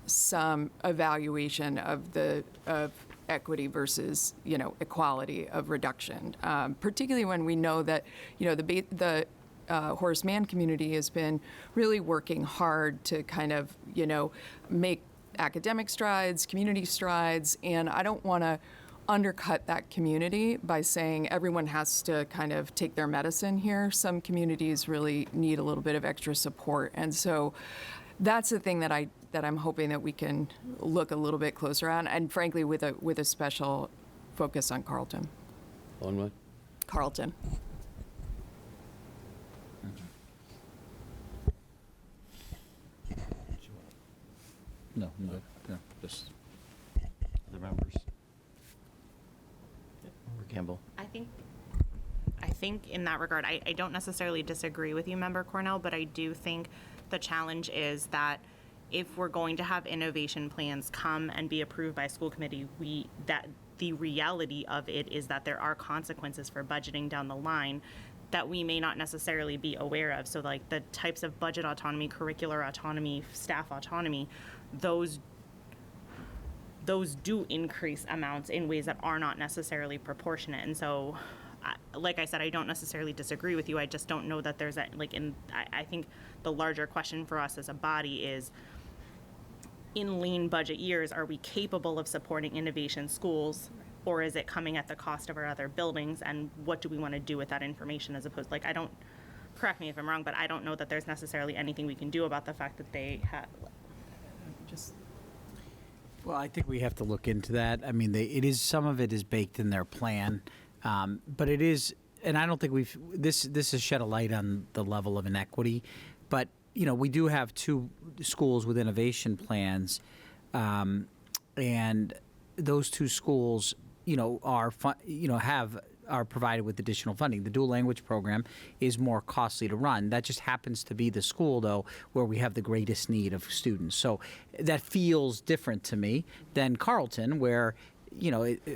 some evaluation of equity versus, equality of reduction, particularly when we know that, the Horace Mann community has been really working hard to kind of, make academic strides, community strides, and I don't want to undercut that community by saying everyone has to kind of take their medicine here. Some communities really need a little bit of extra support, and so that's the thing that I'm hoping that we can look a little bit closer on, and frankly, with a special focus on Carleton. On what? Carleton. No, no, just. The members. Member Campbell. I think in that regard, I don't necessarily disagree with you, Member Cornell, but I do think the challenge is that if we're going to have innovation plans come and be approved by school committee, that the reality of it is that there are consequences for budgeting down the line that we may not necessarily be aware of. So like the types of budget autonomy, curricular autonomy, staff autonomy, those do increase amounts in ways that are not necessarily proportionate. And so, like I said, I don't necessarily disagree with you. I just don't know that there's I think the larger question for us as a body is, in lean budget years, are we capable of supporting innovation schools, or is it coming at the cost of our other buildings? And what do we want to do with that information, as opposed, correct me if I'm wrong, but I don't know that there's necessarily anything we can do about the fact that they have, Well, I think we have to look into that. I mean, some of it is baked in their plan, but it is, and I don't think this has shed a light on the level of inequity, but, we do have 2 schools with innovation plans, and those 2 schools, are provided with additional funding. The dual language program is more costly to run. That just happens to be the school, though, where we have the greatest need of students. So that feels different to me than Carleton, where,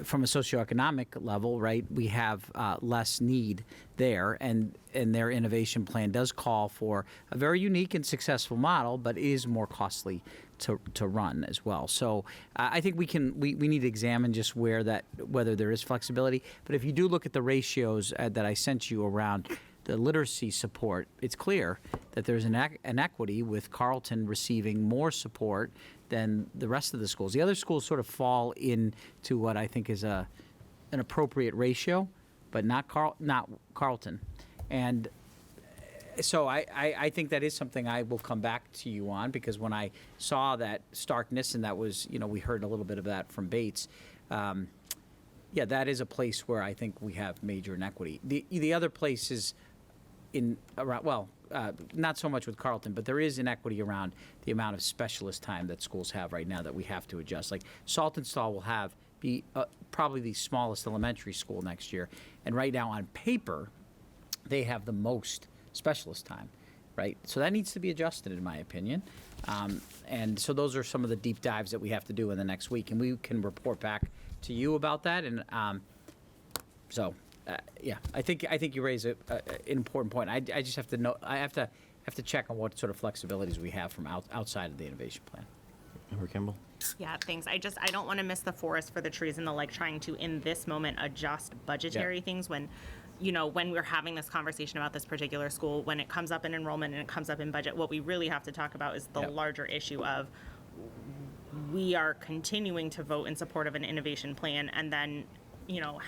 from a socioeconomic level, right, we have less need there, and their innovation plan does call for a very unique and successful model, but is more costly to run as well. So I think we need to examine just whether there is flexibility. But if you do look at the ratios that I sent you around the literacy support, it's clear that there's an equity with Carleton receiving more support than the rest of the schools. The other schools sort of fall into what I think is an appropriate ratio, but not Carleton. And so I think that is something I will come back to you on, because when I saw that starkness, and that was, we heard a little bit of that from Bates, that is a place where I think we have major inequity. The other place is not so much with Carleton, but there is inequity around the amount of specialist time that schools have right now that we have to adjust. Like Saltonstall will be probably the smallest elementary school next year, and right now on paper, they have the most specialist time, right? So that needs to be adjusted, in my opinion. And so those are some of the deep dives that we have to do in the next week, and we can report back to you about that. And I think you raise an important point. I just have to know. I have to check on what sort of flexibilities we have from outside of the innovation plan. Member Campbell. yeah, thanks. I don't want to miss the forest for the trees and trying to, in this moment, adjust budgetary things when we're having this conversation about this particular school, when it comes up in enrollment and it comes up in budget, what we really have to talk about is the larger issue of we are continuing to vote in support of an innovation plan, and then,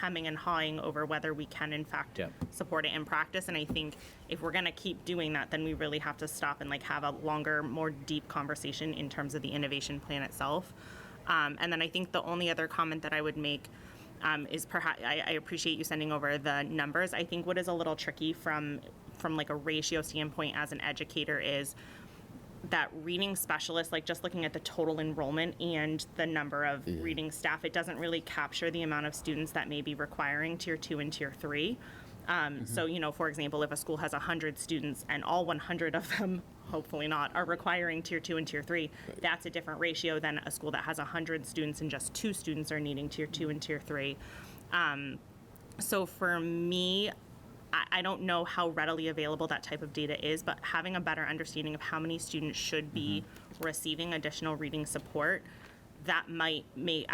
hemming and hawing over whether we can in fact support it in practice. And I think if we're going to keep doing that, then we really have to stop and have a longer, more deep conversation in terms of the innovation plan itself. And then I think the only other comment that I would make is perhaps I appreciate you sending over the numbers. I think what is a little tricky from a ratio standpoint as an educator is that reading specialists, just looking at the total enrollment and the number of reading staff, it doesn't really capture the amount of students that may be requiring Tier 2 and Tier 3. So, for example, if a school has 100 students and all 100 of them, hopefully not, are requiring Tier 2 and Tier 3, that's a different ratio than a school that has 100 students and just 2 students are needing Tier 2 and Tier 3. So for me, I don't know how readily available that type of data is, but having a better understanding of how many students should be receiving additional reading support, that might make,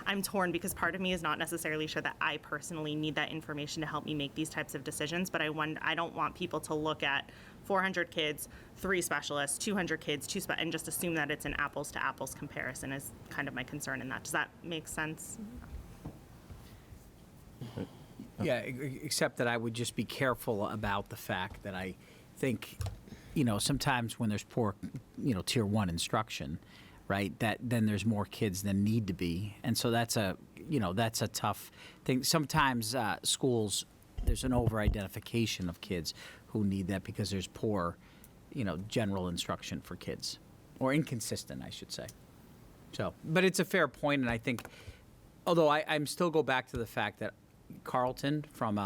I'm torn because part of me is not necessarily sure that I personally need that information to help me make these types of decisions, but I don't want people to look at 400 kids, 3 specialists, 200 kids, and just assume that it's an apples to apples comparison is kind of my concern in that. Does that make sense? Yeah, except that I would just be careful about the fact that I think, sometimes when there's poor, tier 1 instruction, right, that then there's more kids than need to be. And so that's a tough thing. Sometimes schools, there's an over-identification of kids who need that because there's poor, general instruction for kids, or inconsistent, I should say. So, but it's a fair point, and I think, although I'm still go back to the fact that Carleton, from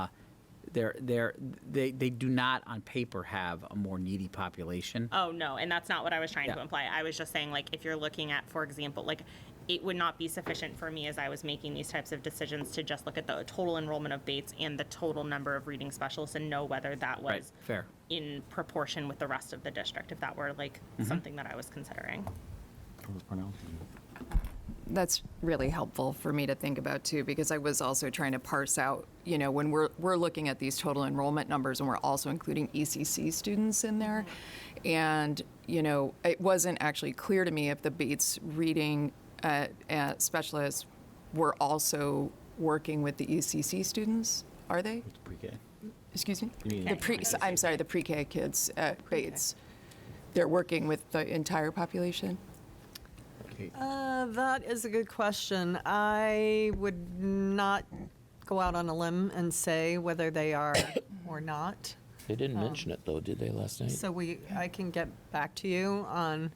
they do not on paper have a more needy population. Oh, no, and that's not what I was trying Yeah. to imply. I was just saying, like, if you're looking at, for example, like, it would not be sufficient for me as I was making these types of decisions to just look at the total enrollment of Bates and the total number of reading specialists and know whether that Right, was fair. in proportion with the rest of the district, if that were, like, something that I was considering. That's really helpful for me to think about too, because I was also trying to parse out, when we're looking at these total enrollment numbers and we're also including ECC students in there. And, it wasn't actually clear to me if the Bates reading specialists were also working with the ECC students. Are they? Pre-K. Excuse me? You mean- I'm sorry, the pre-K kids at Bates. They're working with the entire population? That is a good question. I would not go out on a limb and say whether they are or not. They didn't mention it, though, did they, last night? So I can get back to you on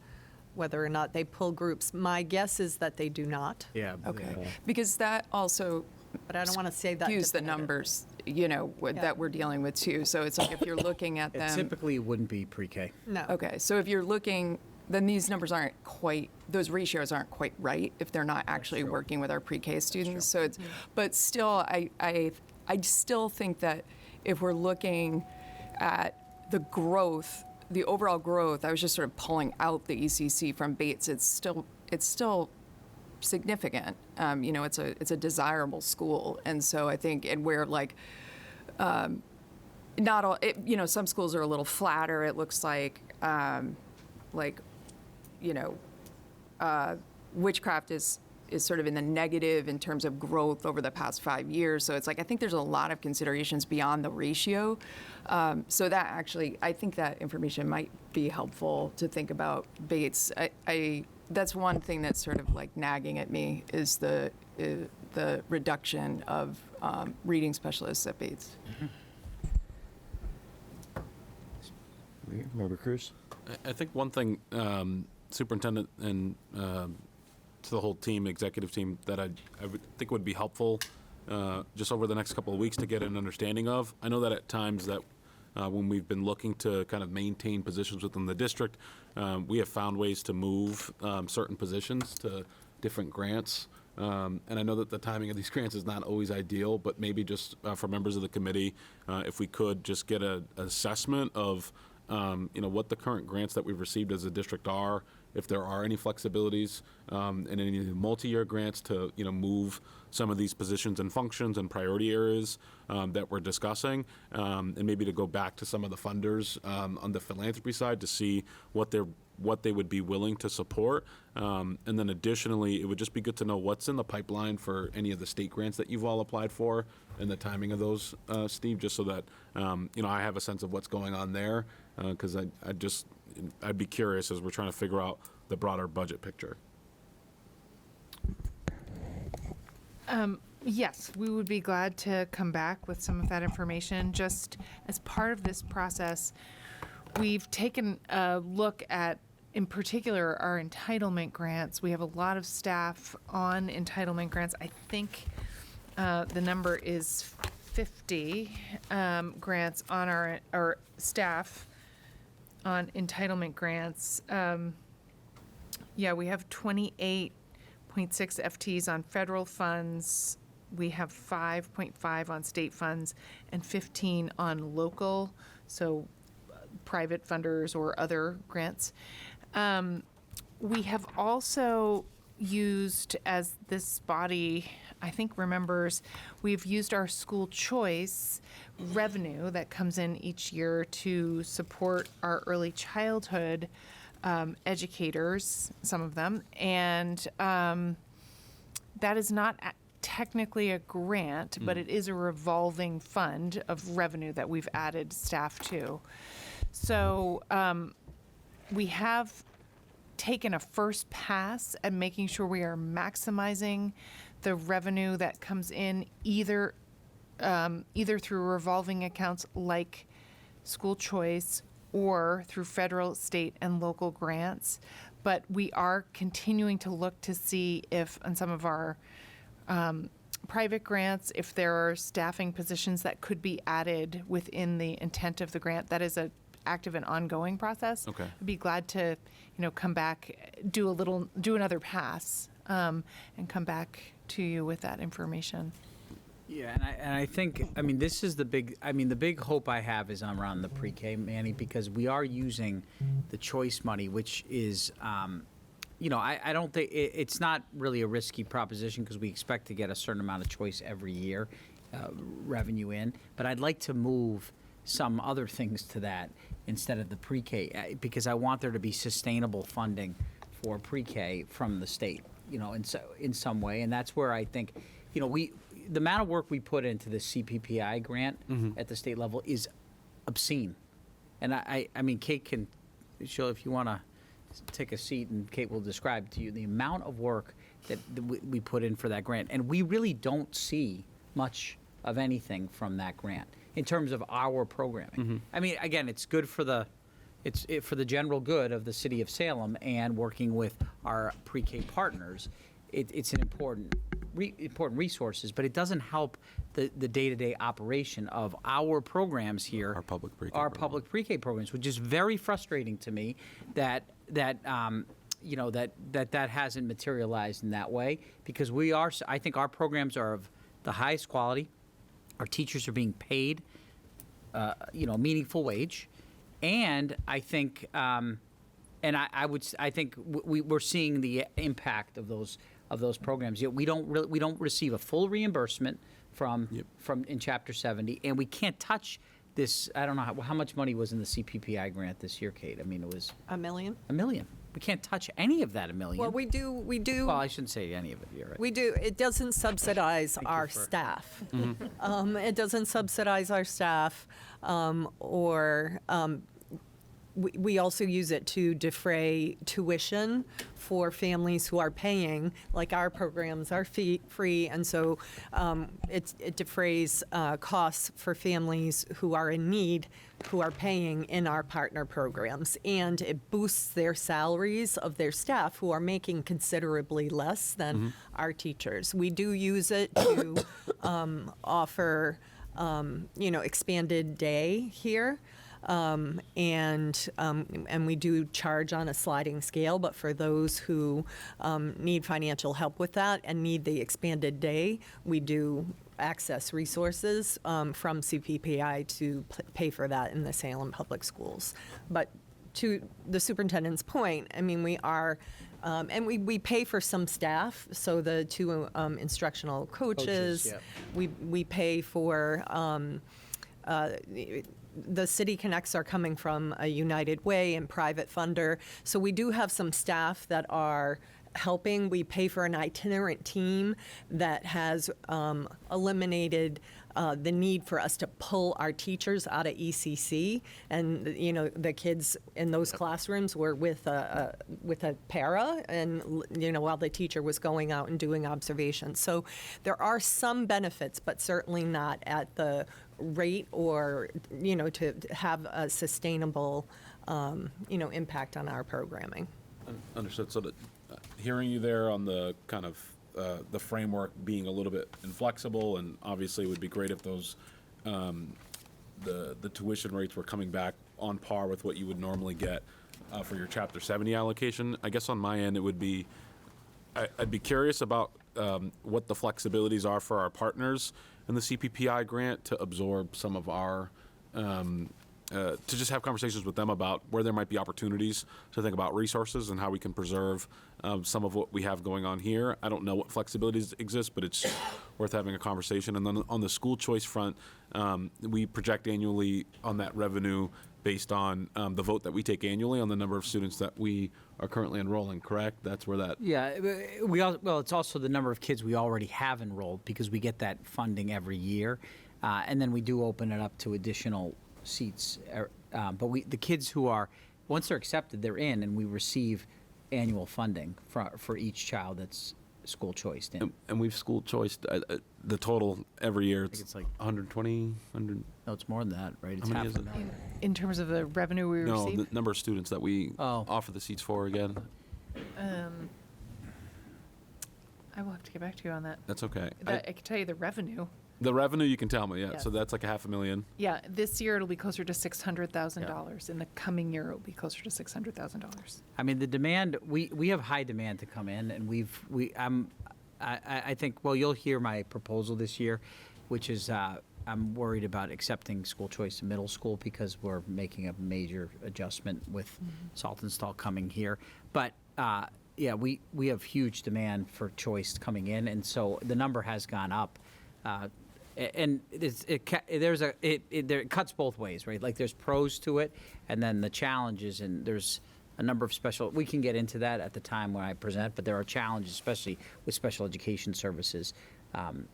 whether or not they pull groups. My guess is that they do not, Yeah. Okay. Because that also but I don't want to say that. skews the definitive. numbers, Yeah. that we're dealing with too. So it's like if you're looking at It them. typically wouldn't be pre-K. No. Okay, so if you're looking, then these numbers aren't quite, those ratios aren't quite right if they're not actually working with our pre-K students. So it's, but still, I still think that if we're looking at the growth, the overall growth, I was just sort of pulling out the ECC from Bates. It's still significant. It's a desirable school, and so I think, and where like. Not all, some schools are a little flatter. It looks like, Witchcraft is sort of in the negative in terms of growth over the past 5 years. So it's like, I think there's a lot of considerations beyond the ratio. So that actually, I think that information might be helpful to think about Bates. That's one thing that's sort of like nagging at me is the reduction of reading specialists at Bates. Member Cruz? I think one thing, Superintendent and to the whole team, executive team, that I would think would be helpful just over the next couple of weeks to get an understanding of. I know that at times that when we've been looking to kind of maintain positions within the district, we have found ways to move certain positions to different grants. And I know that the timing of these grants is not always ideal, but maybe just for members of the committee, if we could just get an assessment of what the current grants that we've received as a district are, if there are any flexibilities, and any multi-year grants to, move some of these positions and functions and priority areas that we're discussing, and maybe to go back to some of the funders on the philanthropy side to see what they would be willing to support. And then additionally, it would just be good to know what's in the pipeline for any of the state grants that you've all applied for and the timing of those, Steve, just so that, I have a sense of what's going on there. Because I'd be curious as we're trying to figure out the broader budget picture. Yes, we would be glad to come back with some of that information. Just as part of this process, we've taken a look at, in particular, our entitlement grants. We have a lot of staff on entitlement grants. I think the number is 50 grants on our staff on entitlement grants. We have 28.6 FTs on federal funds, We have 5.5 on state funds and 15 on local, so private funders or other grants. We have also used, as this body, I think, remembers, we've used our school choice revenue that comes in each year to support our early childhood educators, some of them, and that is not technically a grant, but it is a revolving fund of revenue that we've added staff to. So we have taken a first pass at making sure we are maximizing the revenue that comes in either through revolving accounts like school choice or through federal, state, and local grants. But we are continuing to look to see if on some of our private grants, if there are staffing positions that could be added within the intent of the grant. That is a active and ongoing process. Okay. I'd be glad to, come back, do another pass, and come back to you with that information. Yeah, and I think, this is the big hope I have is around the pre-K, Manny, because we are using the choice money, which is, I don't think, it's not really a risky proposition because we expect to get a certain amount of choice every year, revenue in, but I'd like to move some other things to that instead of the pre-K, because I want there to be sustainable funding for pre-K from the state, in some way, and that's where I think, the amount of work we put into the CPPI grant at the state level is obscene. And I mean, Kate can show, if you want to take a seat, and Kate will describe to you the amount of work that we put in for that grant. And we really don't see much of anything from that grant in terms of our programming. I mean, again, it's good for the for the general good of the city of Salem and working with our pre-K partners. It's an important resources, but it doesn't help the day-to-day operation of our programs here. Our public pre-K Our program. public pre-K programs, which is very frustrating to me that hasn't materialized in that way, because I think our programs are of the highest quality. Our teachers are being paid, a meaningful wage, and I think, I think we're seeing the impact of those programs. Yet we don't receive a full reimbursement from in Chapter 70, and we can't touch this. I don't know how much money was in the CPPI grant this year, Kate. I mean, it was $1 million. $1 million. We can't touch any of that $1 million. Well, we do. Well, I shouldn't say any of it. You're right. We do. It doesn't subsidize our staff. It doesn't subsidize our staff, we also use it to defray tuition for families who are paying, like our programs are free, and so it defrays costs for families who are in need, who are paying in our partner programs, and it boosts their salaries of their staff who are making considerably less than our teachers. We do use it to offer, expanded day here. And we do charge on a sliding scale, but for those who need financial help with that and need the expanded day, we do access resources from CPPI to pay for that in the Salem Public Schools. But to the superintendent's point, I mean, we are, and we pay for some staff, so the two instructional coaches, we pay for, the City Connects are coming from a United Way and private funder. So we do have some staff that are helping. We pay for an itinerant team that has eliminated the need for us to pull our teachers out of ECC. And, the kids in those classrooms were with a para, and, while the teacher was going out and doing observations. So there are some benefits, but certainly not at the rate or, to have a sustainable, impact on our programming. Understood. So hearing you there on the kind of the framework being a little bit inflexible, and obviously it would be great if those the tuition rates were coming back on par with what you would normally get for your Chapter 70 allocation. I guess on my end it would be, I'd be curious about what the flexibilities are for our partners in the CPPI grant to absorb some of our, to just have conversations with them about where there might be opportunities to think about resources and how we can preserve some of what we have going on here. I don't know what flexibilities exist, but it's worth having a conversation. And then on the school choice front, we project annually on that revenue based on the vote that we take annually on the number of students that we are currently enrolling, correct? That's where that, Yeah, well, it's also the number of kids we already have enrolled because we get that funding every year. And then we do open it up to additional seats. But the kids who are, once they're accepted, they're in, and we receive annual funding for each child that's school choiced in. and we've school choiced the total every year. it's like 120, 100. No, it's more than that, right? It's How many half is a it? million. In terms of the revenue we No, receive? the number of students that we Oh. offer the seats for again. I will have to get back to you on that. That's okay. I can tell you the revenue. The revenue you can tell me, yeah. So Yes. that's like $500,000. Yeah, this year it'll be closer to $600,000. In the coming year, it'll be closer to $600,000. I mean, the demand, we have high demand to come in, and I think, well, you'll hear my proposal this year, which is, I'm worried about accepting school choice in middle school because we're making a major adjustment with Saltonstall coming here. But, yeah, we have huge demand for choice coming in, and so the number has gone up. And it cuts both ways, right? Like there's pros to it, and then the challenges, and there's a number of we can get into that at the time when I present, but there are challenges, especially with special education services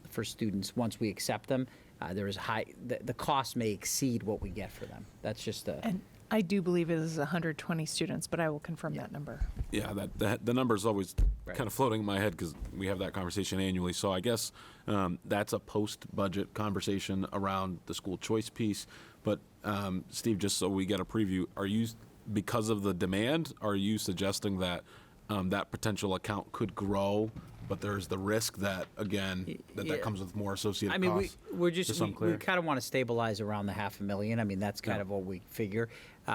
for students. Once we accept them, there is the cost may exceed what we get for them. That's just And I do believe it is 120 students, but I will confirm that number. Yeah, the number is always Right. kind of floating in my head because we have that conversation annually. So I guess that's a post-budget conversation around the school choice piece. But Steve, just so we get a preview, are you, because of the demand, are you suggesting that that potential account could grow, but there's the risk that, again, that Yeah. comes with more associated I mean, costs? we're just, so I'm we clear. kind of want to stabilize around the $500,000. I mean, that's kind Yeah. of what we figure.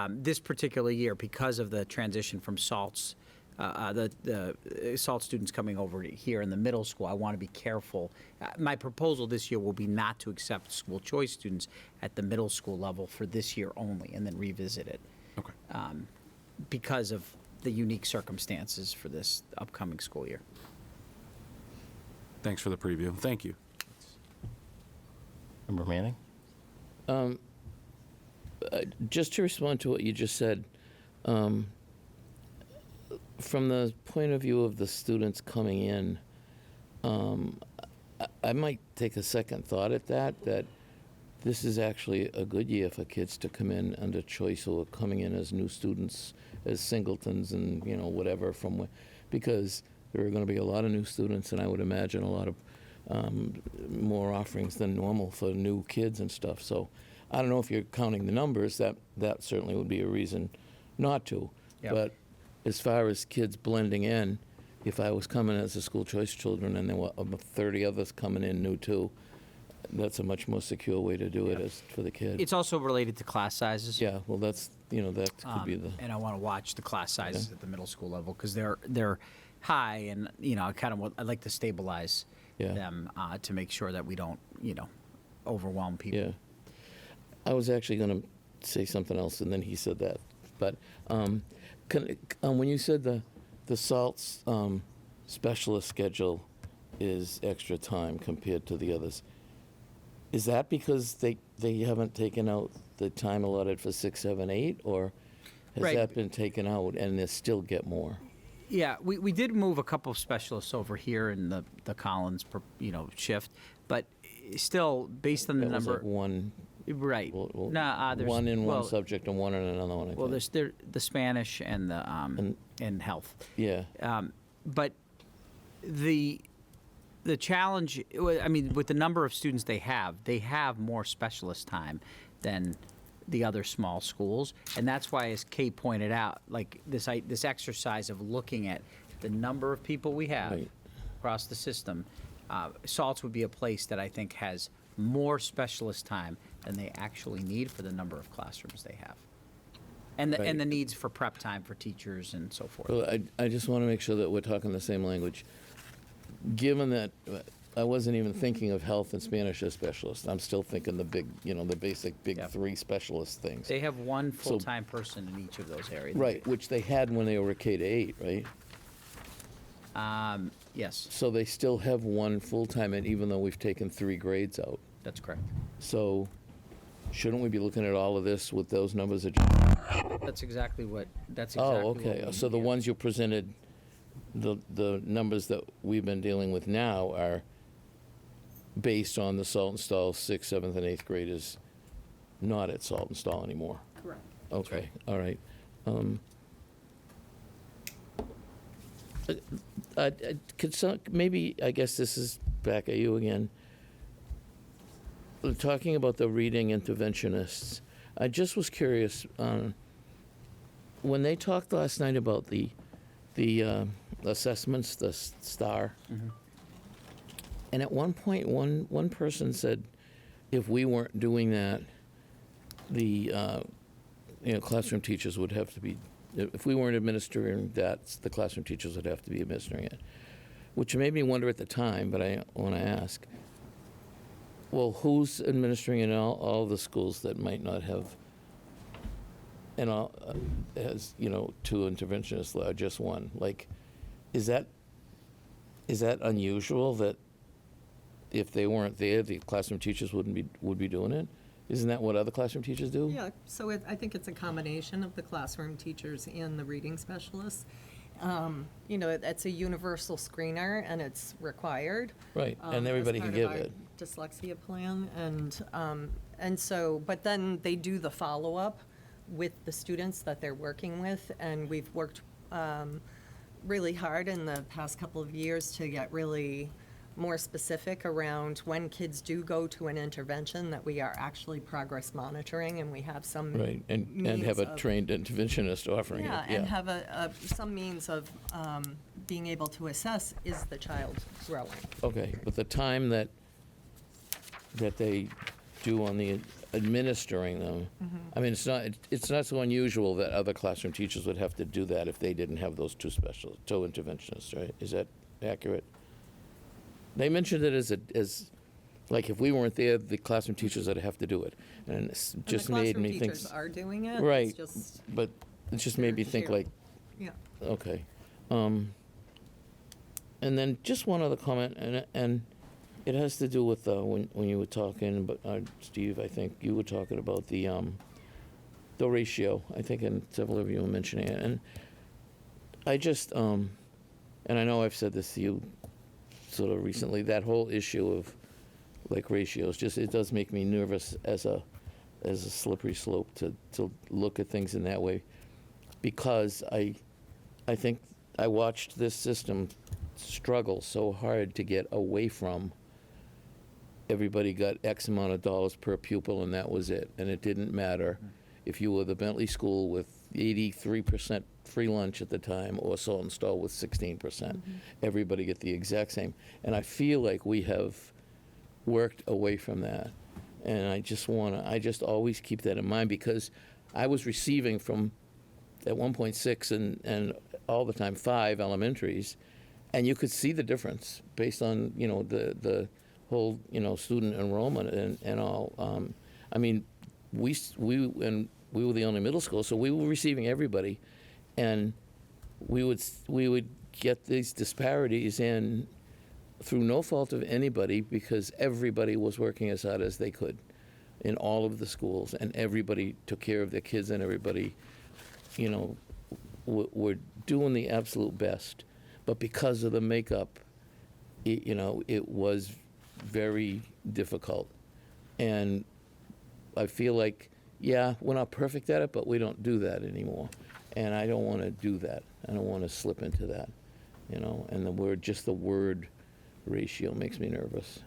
This particular year, because of the transition from SALTs, the SALT students coming over here in the middle school, I want to be careful. My proposal this year will be not to accept school choice students at the middle school level for this year only, and then revisit it Okay. because of the unique circumstances for this upcoming school year. Thanks for the preview. Thank you. Member Manning? Just to respond to what you just said, from the point of view of the students coming in, I might take a second thought at that this is actually a good year for kids to come in under choice or coming in as new students, as singletons and, whatever because there are going to be a lot of new students, and I would imagine a lot of more offerings than normal for new kids and stuff. So I don't know if you're counting the numbers, that certainly would be a reason not to. Yep. But as far as kids blending in, if I was coming as a school choice children and there were about 30 others coming in new too, that's a much more secure way to do it as for the kid. It's also related to class sizes. Yeah, well, that could be the. And I want to watch the class sizes at the middle school level because they're high, and I'd like to stabilize Yeah. them to make sure that we don't overwhelm people. Yeah. I was actually going to say something else, and then he said that. But when you said the SALT's specialist schedule is extra time compared to the others, is that because they haven't taken out the time allotted for 6, 7, 8, or has Right. that been taken out and they still get more? Yeah, we did move a couple of specialists over here in the Collins shift, but still based on the That was number. like one. Right. Well, There's one in well, one subject and one in another one. I Well, think. there's the Spanish and the and health. Yeah. But the challenge, I mean, with the number of students they have more specialist time than the other small schools, and that's why, as Kate pointed out, like this exercise of looking at the number of people we have Right. across the system, Salts would be a place that I think has more specialist time than they actually need for the number of classrooms they have, and the Right. needs for prep time for teachers and so forth. Well, I just want to make sure that we're talking the same language. given that I wasn't even thinking of health and Spanish as specialists, I'm still thinking the big, the basic big Yeah. 3 specialist things. They have one full-time person in each of those areas. Right, which they had when they were K-8, right? Yes, So they still have one full-time, and even though we've taken 3 grades out. that's correct. So shouldn't we be looking at all of this with those numbers? That's exactly what Oh, okay. we So the need. ones you presented, the numbers that we've been dealing with now are based on the Salt and Stall 6th, 7th, and 8th graders not at Salt and Stall anymore. Correct. Okay, all right. Maybe, I guess this is back at you again. Talking about the reading interventionists, I just was curious, when they talked last night about the assessments, the STAR, and at one point, one person said, if we weren't doing that, the classroom teachers would have to be, if we weren't administering that, the classroom teachers would have to be administering it, which made me wonder at the time, but I want to ask, well, who's administering in all the schools that might not have, and all, has, 2 interventionists, or just 1? Like, is that unusual that if they weren't there, the classroom teachers would be doing it? Isn't that what other classroom teachers do? Yeah, so I think it's a combination of the classroom teachers and the reading specialists. It's a universal screener, and it's required. Right, and as everybody can part give of our it. Dyslexia plan, and so, but then they do the follow-up with the students that they're working with, and we've worked really hard in the past couple of years to get really more specific around when kids do go to an intervention, that we are actually progress monitoring, and we have some Right, and means have a of- trained interventionist offering it, yeah, and have some means of being able to assess, is the child growing? Okay, but the time that they do on the administering them, I mean, it's not so unusual that other classroom teachers would have to do that if they didn't have those 2 interventionists, right? Is that accurate? They mentioned it as like, if we weren't there, the classroom teachers would have to do it, and it's just made me And the think. classroom teachers are doing it. Right, It's just, but it just made me think Share. like, yeah. okay. And then just one other comment, and it has to do with when you were talking, but Steve, I think you were talking about the ratio. I think, and several of you were mentioning it, and I just, and I know I've said this to you sort of recently, that whole issue of like ratios, just, it does make me nervous as a slippery slope to look at things in that way, because I think I watched this system struggle so hard to get away from everybody got X amount of dollars per pupil, and that was it, and it didn't matter if you were the Bentley School with 83% free lunch at the time, or Salt and Stall with 16%. Everybody get the exact same. And I feel like we have worked away from that. And I just always keep that in mind, because I was receiving from, at 1.6 and all the time 5 elementaries, and you could see the difference based on, the whole, student enrollment and all. I mean, we were the only middle school, so we were receiving everybody, and we would get these disparities in through no fault of anybody, because everybody was working as hard as they could in all of the schools, and everybody took care of their kids, and everybody, were doing the absolute best. But because of the makeup, it was very difficult, and I feel like, yeah, we're not perfect at it, but we don't do that anymore. And I don't want to do that. I don't want to slip into that, and the word ratio makes me nervous.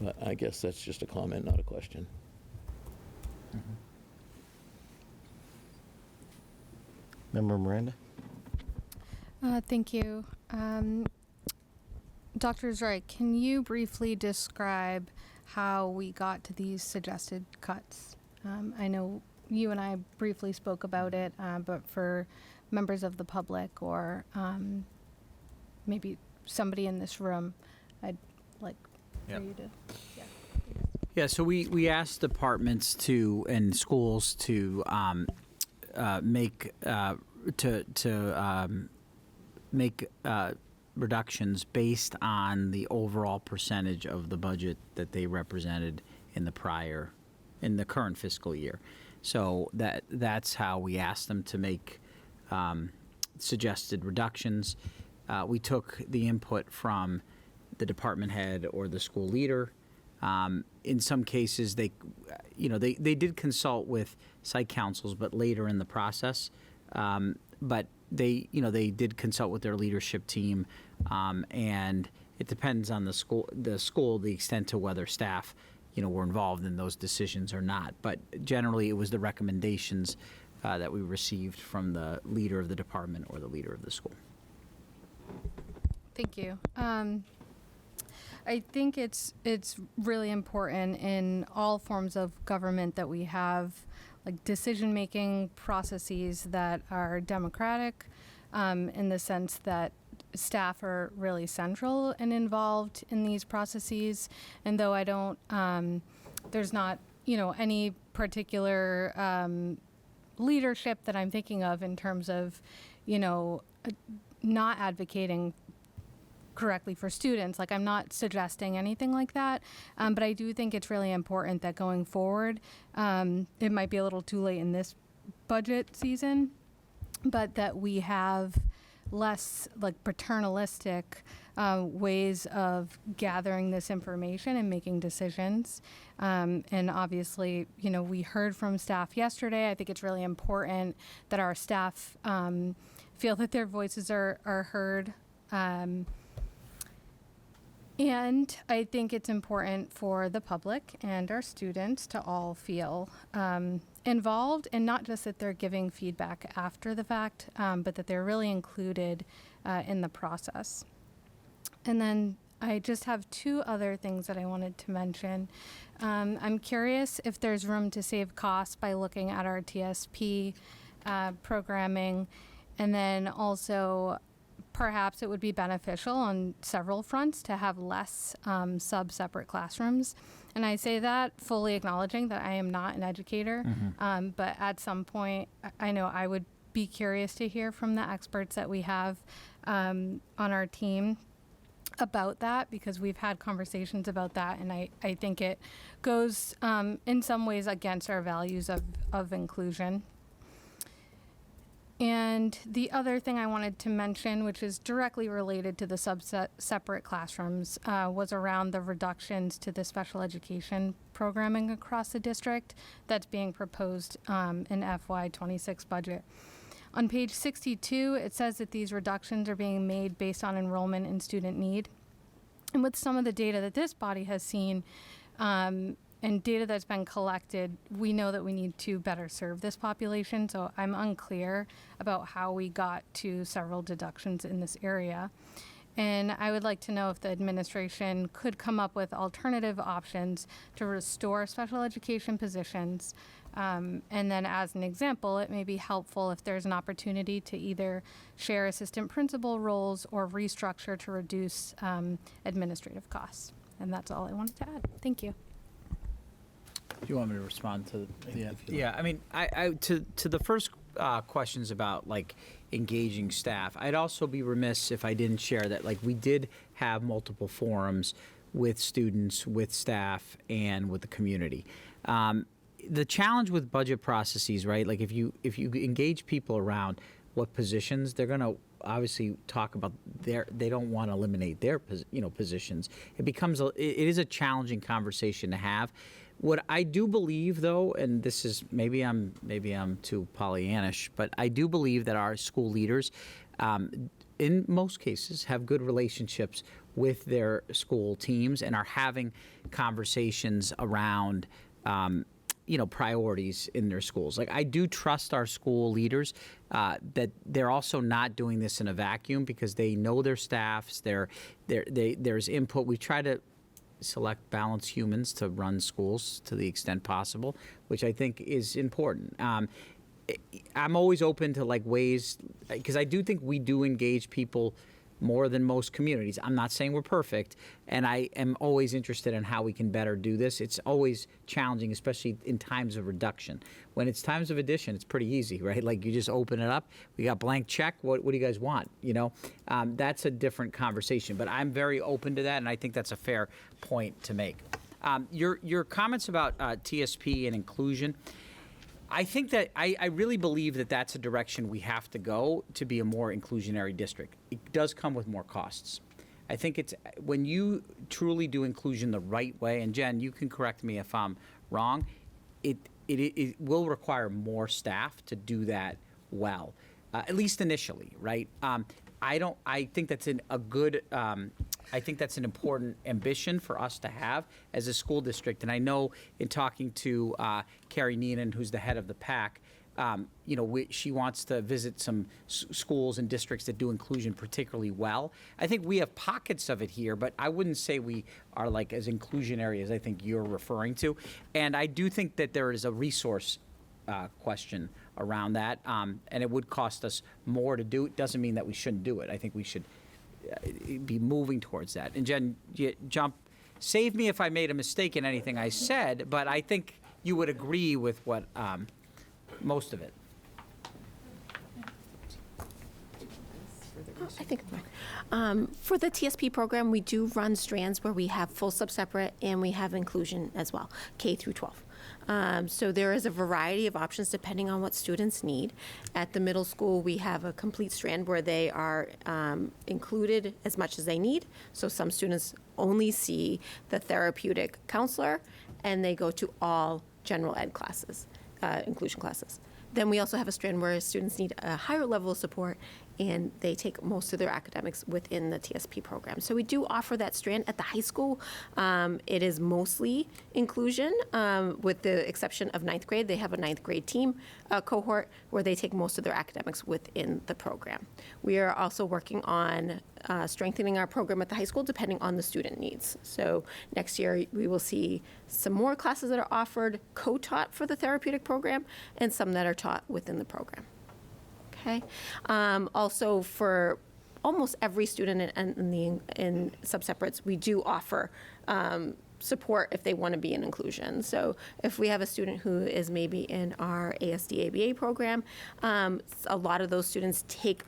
But I guess that's just a comment, not a question. Member Miranda? Thank you. Dr. Zreich, can you briefly describe how we got to these suggested cuts? I know you and I briefly spoke about it, but for members of the public, or maybe somebody in this room, I'd like for Yep. you to. Yeah, so we asked departments to and schools to make make reductions based on the overall percentage of the budget that they represented in the current fiscal year. So that's how we asked them to make suggested reductions. We took the input from the department head or the school leader. In some cases, they did consult with site councils, but later in the process. But they did consult with their leadership team, and it depends on the school, the extent to whether staff, were involved in those decisions or not. But generally, it was the recommendations that we received from the leader of the department or the leader of the school. Thank you. I think it's really important in all forms of government that we have like decision-making processes that are democratic, in the sense that staff are really central and involved in these processes. And though I don't, there's not, any particular leadership that I'm thinking of in terms of, not advocating correctly for students. Like, I'm not suggesting anything like that, but I do think it's really important that going forward, it might be a little too late in this budget season, but that we have less like paternalistic ways of gathering this information and making decisions. And obviously, we heard from staff yesterday. I think it's really important that our staff feel that their voices are heard. And I think it's important for the public and our students to all feel involved, and not just that they're giving feedback after the fact, but that they're really included in the process. And then I just have two other things that I wanted to mention. I'm curious if there's room to save costs by looking at our TSP programming, and then also perhaps it would be beneficial on several fronts to have less sub-separate classrooms. And I say that fully acknowledging that I am not an educator, but at some point, I know I would be curious to hear from the experts that we have on our team about that, because we've had conversations about that, and I think it goes in some ways against our values of inclusion. And the other thing I wanted to mention, which is directly related to the separate classrooms, was around the reductions to the special education programming across the district that's being proposed in FY26 budget. On page 62, it says that these reductions are being made based on enrollment and student need. And with some of the data that this body has seen, and data that's been collected, we know that we need to better serve this population. So I'm unclear about how we got to several deductions in this area. And I would like to know if the administration could come up with alternative options to restore special education positions. And then as an example, it may be helpful if there's an opportunity to either share assistant principal roles or restructure to reduce administrative costs. And that's all I wanted to add. Thank you. Do you want me to respond to yeah, I mean, to the first questions about like engaging staff, I'd also be remiss if I didn't share that like we did have multiple forums with students, with staff, and with the community. The challenge with budget processes, right? Like if you engage people around what positions, they're going to obviously talk about they don't want to eliminate their positions. It is a challenging conversation to have. What I do believe, though, and this is maybe I'm too Pollyannish, but I do believe that our school leaders, in most cases, have good relationships with their school teams and are having conversations around, priorities in their schools. Like I do trust our school leaders that they're also not doing this in a vacuum, because they know their staffs. There's input. We try to select balanced humans to run schools to the extent possible, which I think is important. I'm always open to like ways, because I do think we do engage people more than most communities. I'm not saying we're perfect, and I am always interested in how we can better do this. It's always challenging, especially in times of reduction. When it's times of addition, it's pretty easy, right? Like you just open it up. We got blank check. What do you guys want? You know, that's a different conversation. But I'm very open to that, and I think that's a fair point to make. Your comments about TSP and inclusion. I think that I really believe that that's a direction we have to go to be a more inclusionary district. It does come with more costs. I think it's when you truly do inclusion the right way, and Jen, you can correct me if I'm wrong, it will require more staff to do that well, at least initially, right? I think that's I think that's an important ambition for us to have as a school district. And I know in talking to Carrie Neenan, who's the head of the PAC, she wants to visit some schools and districts that do inclusion particularly well. I think we have pockets of it here, but I wouldn't say we are like as inclusionary as I think you're referring to. And I do think that there is a resource question around that, and it would cost us more to do it. Doesn't mean that we shouldn't do it. I think we should be moving towards that. And Jen, save me if I made a mistake in anything I said, but I think you would agree with what most of it. I think for the TSP program, we do run strands where we have full sub-separate and we have inclusion as well, K through 12. So there is a variety of options depending on what students need. At the middle school, we have a complete strand where they are included as much as they need. So some students only see the therapeutic counselor, and they go to all general ed classes, inclusion classes. Then we also have a strand where students need a higher level of support, and they take most of their academics within the TSP program. So we do offer that strand at the high school. It is mostly inclusion, with the exception of ninth grade. They have a ninth grade team cohort where they take most of their academics within the program. We are also working on strengthening our program at the high school depending on the student needs. So next year we will see some more classes that are offered co-taught for the therapeutic program and some that are taught within the program. Okay. Also, for almost every student in sub-separates, we do offer support if they want to be in inclusion. So if we have a student who is maybe in our ASD ABA program, a lot of those students take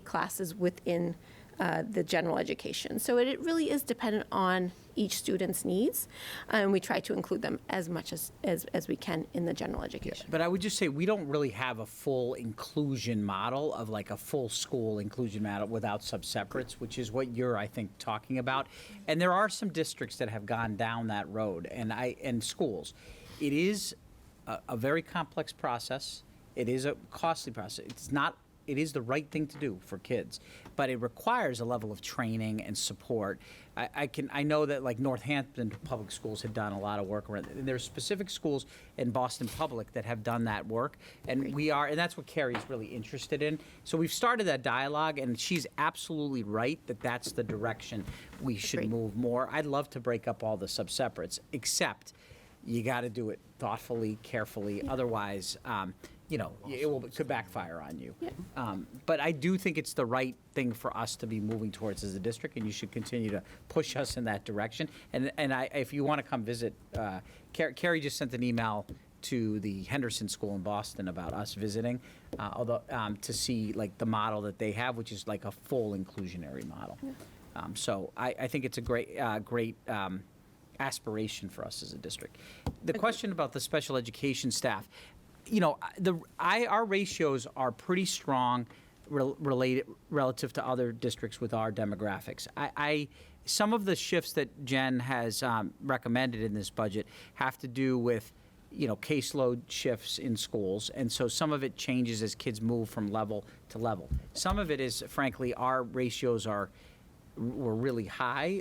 classes within the general education. So it really is dependent on each student's needs, and we try to include them as much as we can in the general education. But I would just say we don't really have a full inclusion model of like a full school inclusion model without sub-separates, which is what you're, I think, talking about. And there are some districts that have gone down that road, and schools. It is a very complex process. It is a costly process. It is the right thing to do for kids, but it requires a level of training and support. I know that like Northampton Public Schools have done a lot of work around, and there's specific schools in Boston Public that have done that work, and and that's what Carrie's really interested in. So we've started that dialogue, and she's absolutely right that that's the direction we should move more. I'd love to break up all the sub-separates, except you got to do it thoughtfully, carefully. Otherwise, it could backfire on you. Yeah. But I do think it's the right thing for us to be moving towards as a district, and you should continue to push us in that direction. And if you want to come visit, Carrie just sent an email to the Henderson School in Boston about us visiting, to see like the model that they have, which is like a full inclusionary model. Yeah. So I think it's a great aspiration for us as a district. The question about the special education staff, our ratios are pretty strong relative to other districts with our demographics. Some of the shifts that Jen has recommended in this budget have to do with caseload shifts in schools, and so some of it changes as kids move from level to level. Some of it is, frankly, our ratios were really high,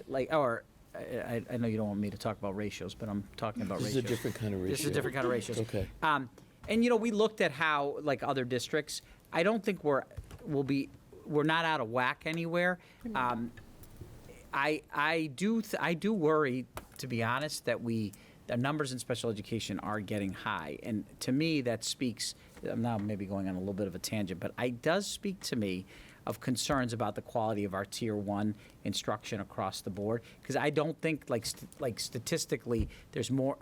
I know you don't want me to talk about ratios, but I'm talking about ratios. This is a different kind of ratio. This is a different kind of ratios. Okay. And we looked at how, like other districts, I don't think we're not out of whack anywhere. I do worry, to be honest, that the numbers in special education are getting high, and to me that speaks. I'm now maybe going on a little bit of a tangent, but it does speak to me of concerns about the quality of our Tier 1 instruction across the board. Because I don't think, like statistically, there's more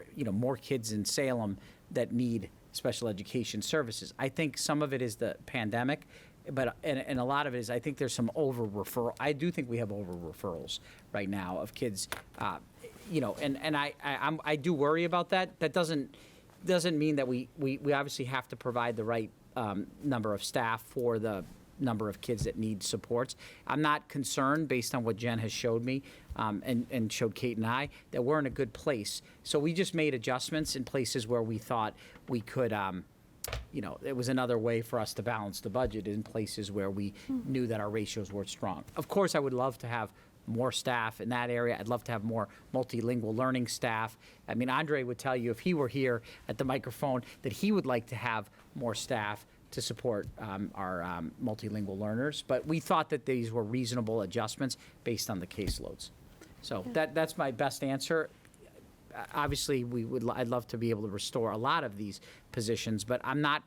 kids in Salem that need special education services. I think some of it is the pandemic, but and a lot of it is I think there's some over referral. I do think we have over referrals right now of kids, and I do worry about that. That doesn't mean that we obviously have to provide the right number of staff for the number of kids that need supports. I'm not concerned, based on what Jen has showed me and showed Kate and I, that we're in a good place. So we just made adjustments in places where we thought we could, it was another way for us to balance the budget in places where we knew that our ratios were strong. Of course, I would love to have more staff in that area. I'd love to have more multilingual learning staff. I mean, Andre would tell you if he were here at the microphone that he would like to have more staff to support our multilingual learners. But we thought that these were reasonable adjustments based on the caseloads. So that's my best answer. Obviously, I'd love to be able to restore a lot of these positions, but I'm not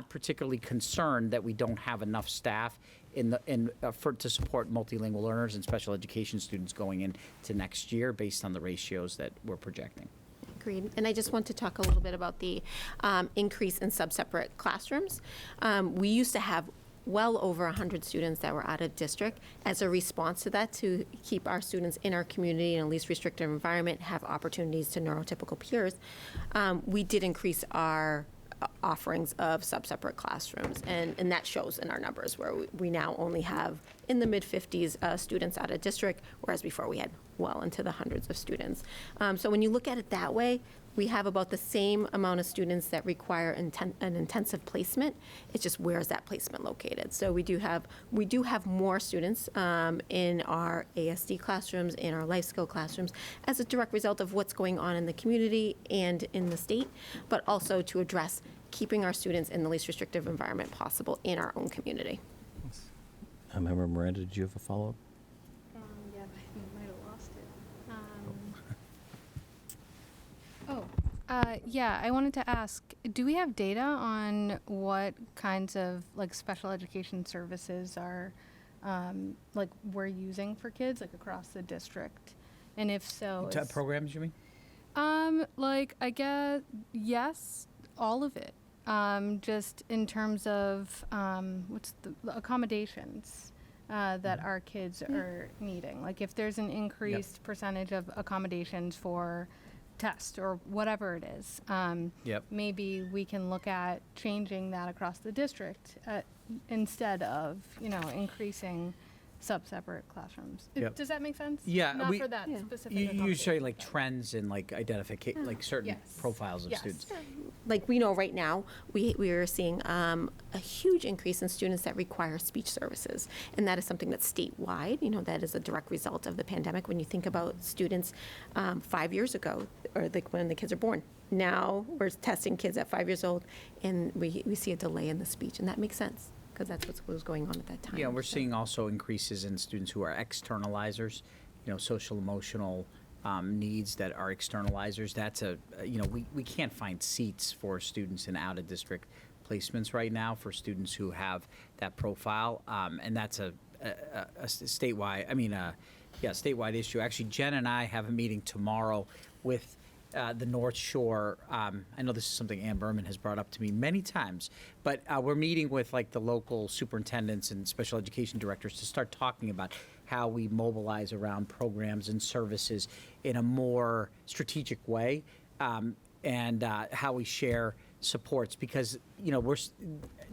particularly concerned that we don't have enough staff to support multilingual learners and special education students going into next year based on the ratios that we're projecting. Agreed. And I just want to talk a little bit about the increase in sub-separate classrooms. We used to have well over 100 students that were out of district. As a response to that, to keep our students in our community in a least restrictive environment, have opportunities to neurotypical peers, we did increase our offerings of sub-separate classrooms, and that shows in our numbers where we now only have in the mid-50s students out of district, whereas before we had well into the hundreds of students. So when you look at it that way, we have about the same amount of students that require an intensive placement. It's just where is that placement located? So we do have more students in our ASD classrooms, in our life skill classrooms, as a direct result of what's going on in the community and in the state, but also to address keeping our students in the least restrictive environment possible in our own community. Member Miranda, did you have a follow-up? Yeah, but I think I might have lost it. Yeah, I wanted to ask, do we have data on what kinds of special education services are we're using for kids across the district? And if so, Programs, you mean? I guess, yes, all of it. Just in terms of what's the accommodations that our kids are needing. Like if there's an increased percentage of accommodations for test or whatever it is, maybe we can look at changing that across the district instead of increasing sub-separate classrooms. Does that make sense? Yeah, Not for that specific. You show trends and identify certain profiles of students. Like we know right now, we are seeing a huge increase in students that require speech services, and that is something that's statewide. That is a direct result of the pandemic. When you think about students 5 years ago, or when the kids are born, now we're testing kids at 5 years old, and we see a delay in the speech, and that makes sense, because that's what was going on at that time. Yeah, we're seeing also increases in students who are externalizers, social emotional needs that are externalizers. That's we can't find seats for students in out-of-district placements right now for students who have that profile, and that's a statewide, statewide issue. Actually, Jen and I have a meeting tomorrow with the North Shore. I know this is something Ann Berman has brought up to me many times, but we're meeting with the local superintendents and special education directors to start talking about how we mobilize around programs and services in a more strategic way, and how we share supports, because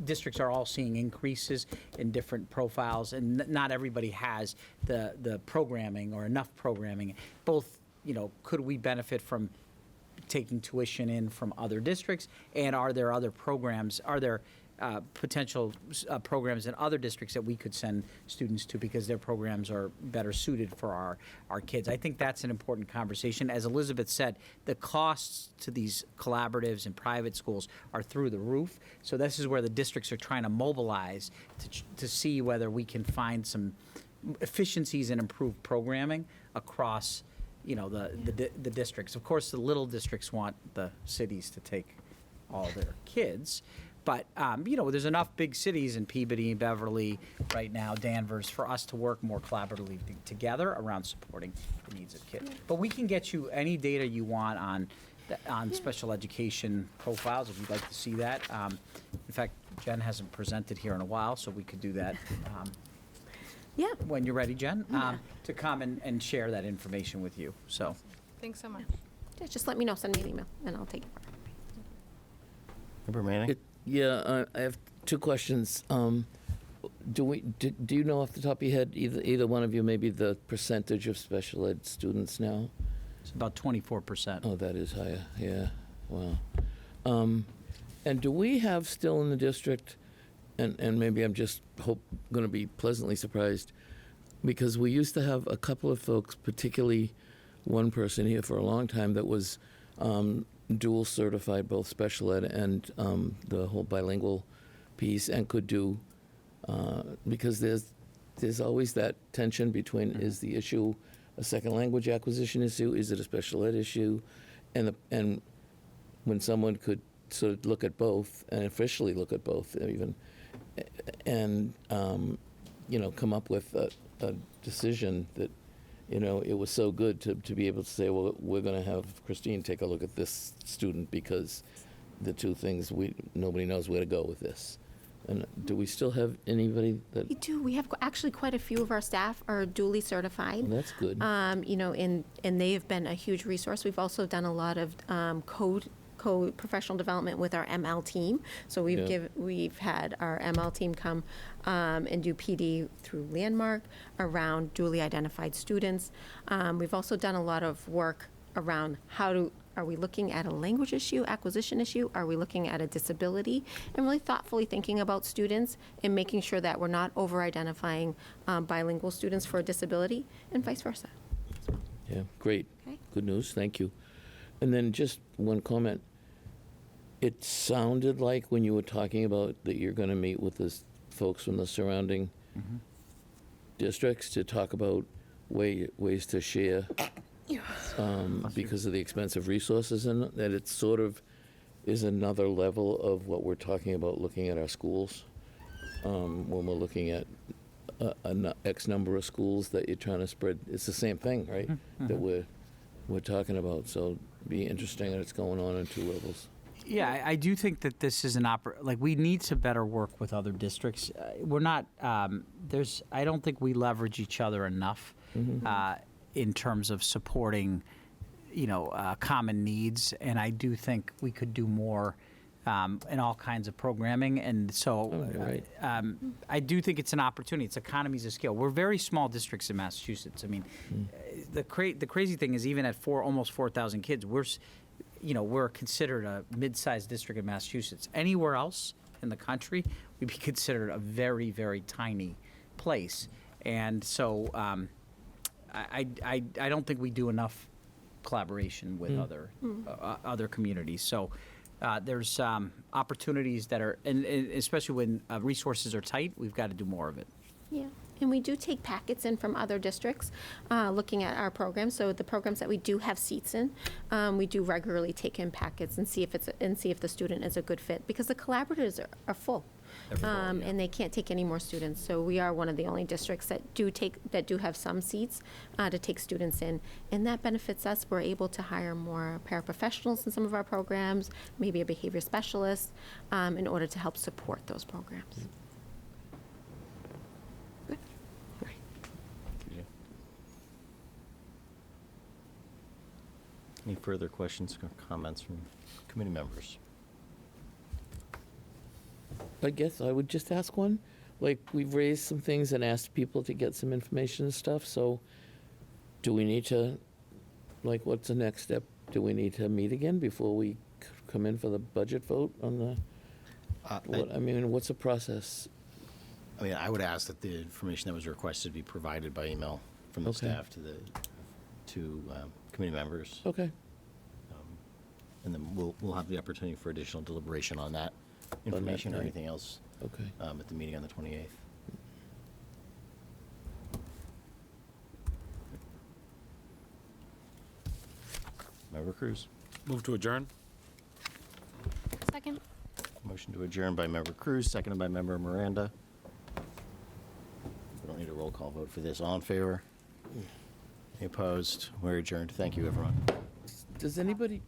districts are all seeing increases in different profiles, and not everybody has the programming or enough programming. Both, could we benefit from taking tuition in from other districts, and are there other programs? Are there potential programs in other districts that we could send students to because their programs are better suited for our kids? I think that's an important conversation. As Elizabeth said, the costs to these collaboratives and private schools are through the roof. So this is where the districts are trying to mobilize to see whether we can find some efficiencies and improved programming across the districts. Of course, the little districts want the cities to take all their kids, But, there's enough big cities in Peabody, Beverly, right now, Danvers, for us to work more collaboratively together around supporting the needs of kids. But we can get you any data you want on special education profiles, if you'd like to see that. In fact, Jen hasn't presented here in a while, so we could do that Yeah. when you're ready, Jen, to come and share that information with you, so. Thanks so much. Yeah, just let me know, send me an email, and I'll take it. Member Manning? Yeah, I have two questions. Do you know off the top of your head, either one of you, maybe the percentage of special ed students now? It's about 24%. Oh, that is higher, yeah, wow. And do we have still in the district, and maybe I'm just going to be pleasantly surprised, because we used to have a couple of folks, particularly one person here for a long time that was dual certified, both special ed and the whole bilingual piece, and could do, because there's always that tension between, is the issue a second language acquisition issue, is it a special ed issue? And when someone could sort of look at both, and officially look at both even, and come up with a decision that, it was so good to be able to say, well, we're going to have Christine take a look at this student because the two things, nobody knows where to go with this. And do we still have anybody that? We do. We have actually quite a few of our staff are duly certified. Well, that's good. And they have been a huge resource. We've also done a lot of code professional development with our ML team. So we've had our ML team come and do PD through Landmark around duly identified students. We've also done a lot of work around are we looking at a language issue, acquisition issue? Are we looking at a disability? And really thoughtfully thinking about students and making sure that we're not over-identifying bilingual students for a disability and vice versa. Yeah, great. Okay. Good news, thank you. And then just one comment. It sounded like when you were talking about that you're going to meet with the folks from the surrounding districts to talk about ways to share because of the expensive resources, and that it sort of is another level of what we're talking about looking at our schools. When we're looking at X number of schools that you're trying to spread, it's the same thing, right? That we're talking about. So it'd be interesting that it's going on two levels. Yeah, I do think that this is we need to better work with other districts. We're not, I don't think we leverage each other enough in terms of supporting, common needs. And I do think we could do more in all kinds of programming. And so I do think it's an opportunity. It's economies of scale. We're very small districts in Massachusetts. I mean, the crazy thing is even at almost 4,000 kids, we're considered a mid-sized district in Massachusetts. Anywhere else in the country, we'd be considered a very, very tiny place. And so I don't think we do enough collaboration with other communities. So there's opportunities that are, and especially when resources are tight, we've got to do more of it. Yeah. And we do take packets in from other districts looking at our programs. So the programs that we do have seats in, we do regularly take in packets and see if the student is a good fit, because the collaboratives are full. And they can't take any more students. So we are one of the only districts that do have some seats to take students in, and that benefits us. We're able to hire more paraprofessionals in some of our programs, maybe a behavior specialist, in order to help support those programs. Any further questions or comments from committee members? I guess I would just ask one. Like, we've raised some things and asked people to get some information and stuff, so do we need to, what's the next step? Do we need to meet again before we come in for the budget vote on the, what's the process? I mean, I would ask that the information that was requested be provided by email from the staff to committee members. Okay. And then we'll have the opportunity for additional deliberation on that information or anything else at the meeting on the 28th. Member Cruz? Move to adjourn? Second. Motion Motion to adjourn by Member Cruz, seconded by Member Miranda. We don't need a roll call vote for this. All in favor? Any opposed? We're adjourned. Thank you, everyone. Does anybody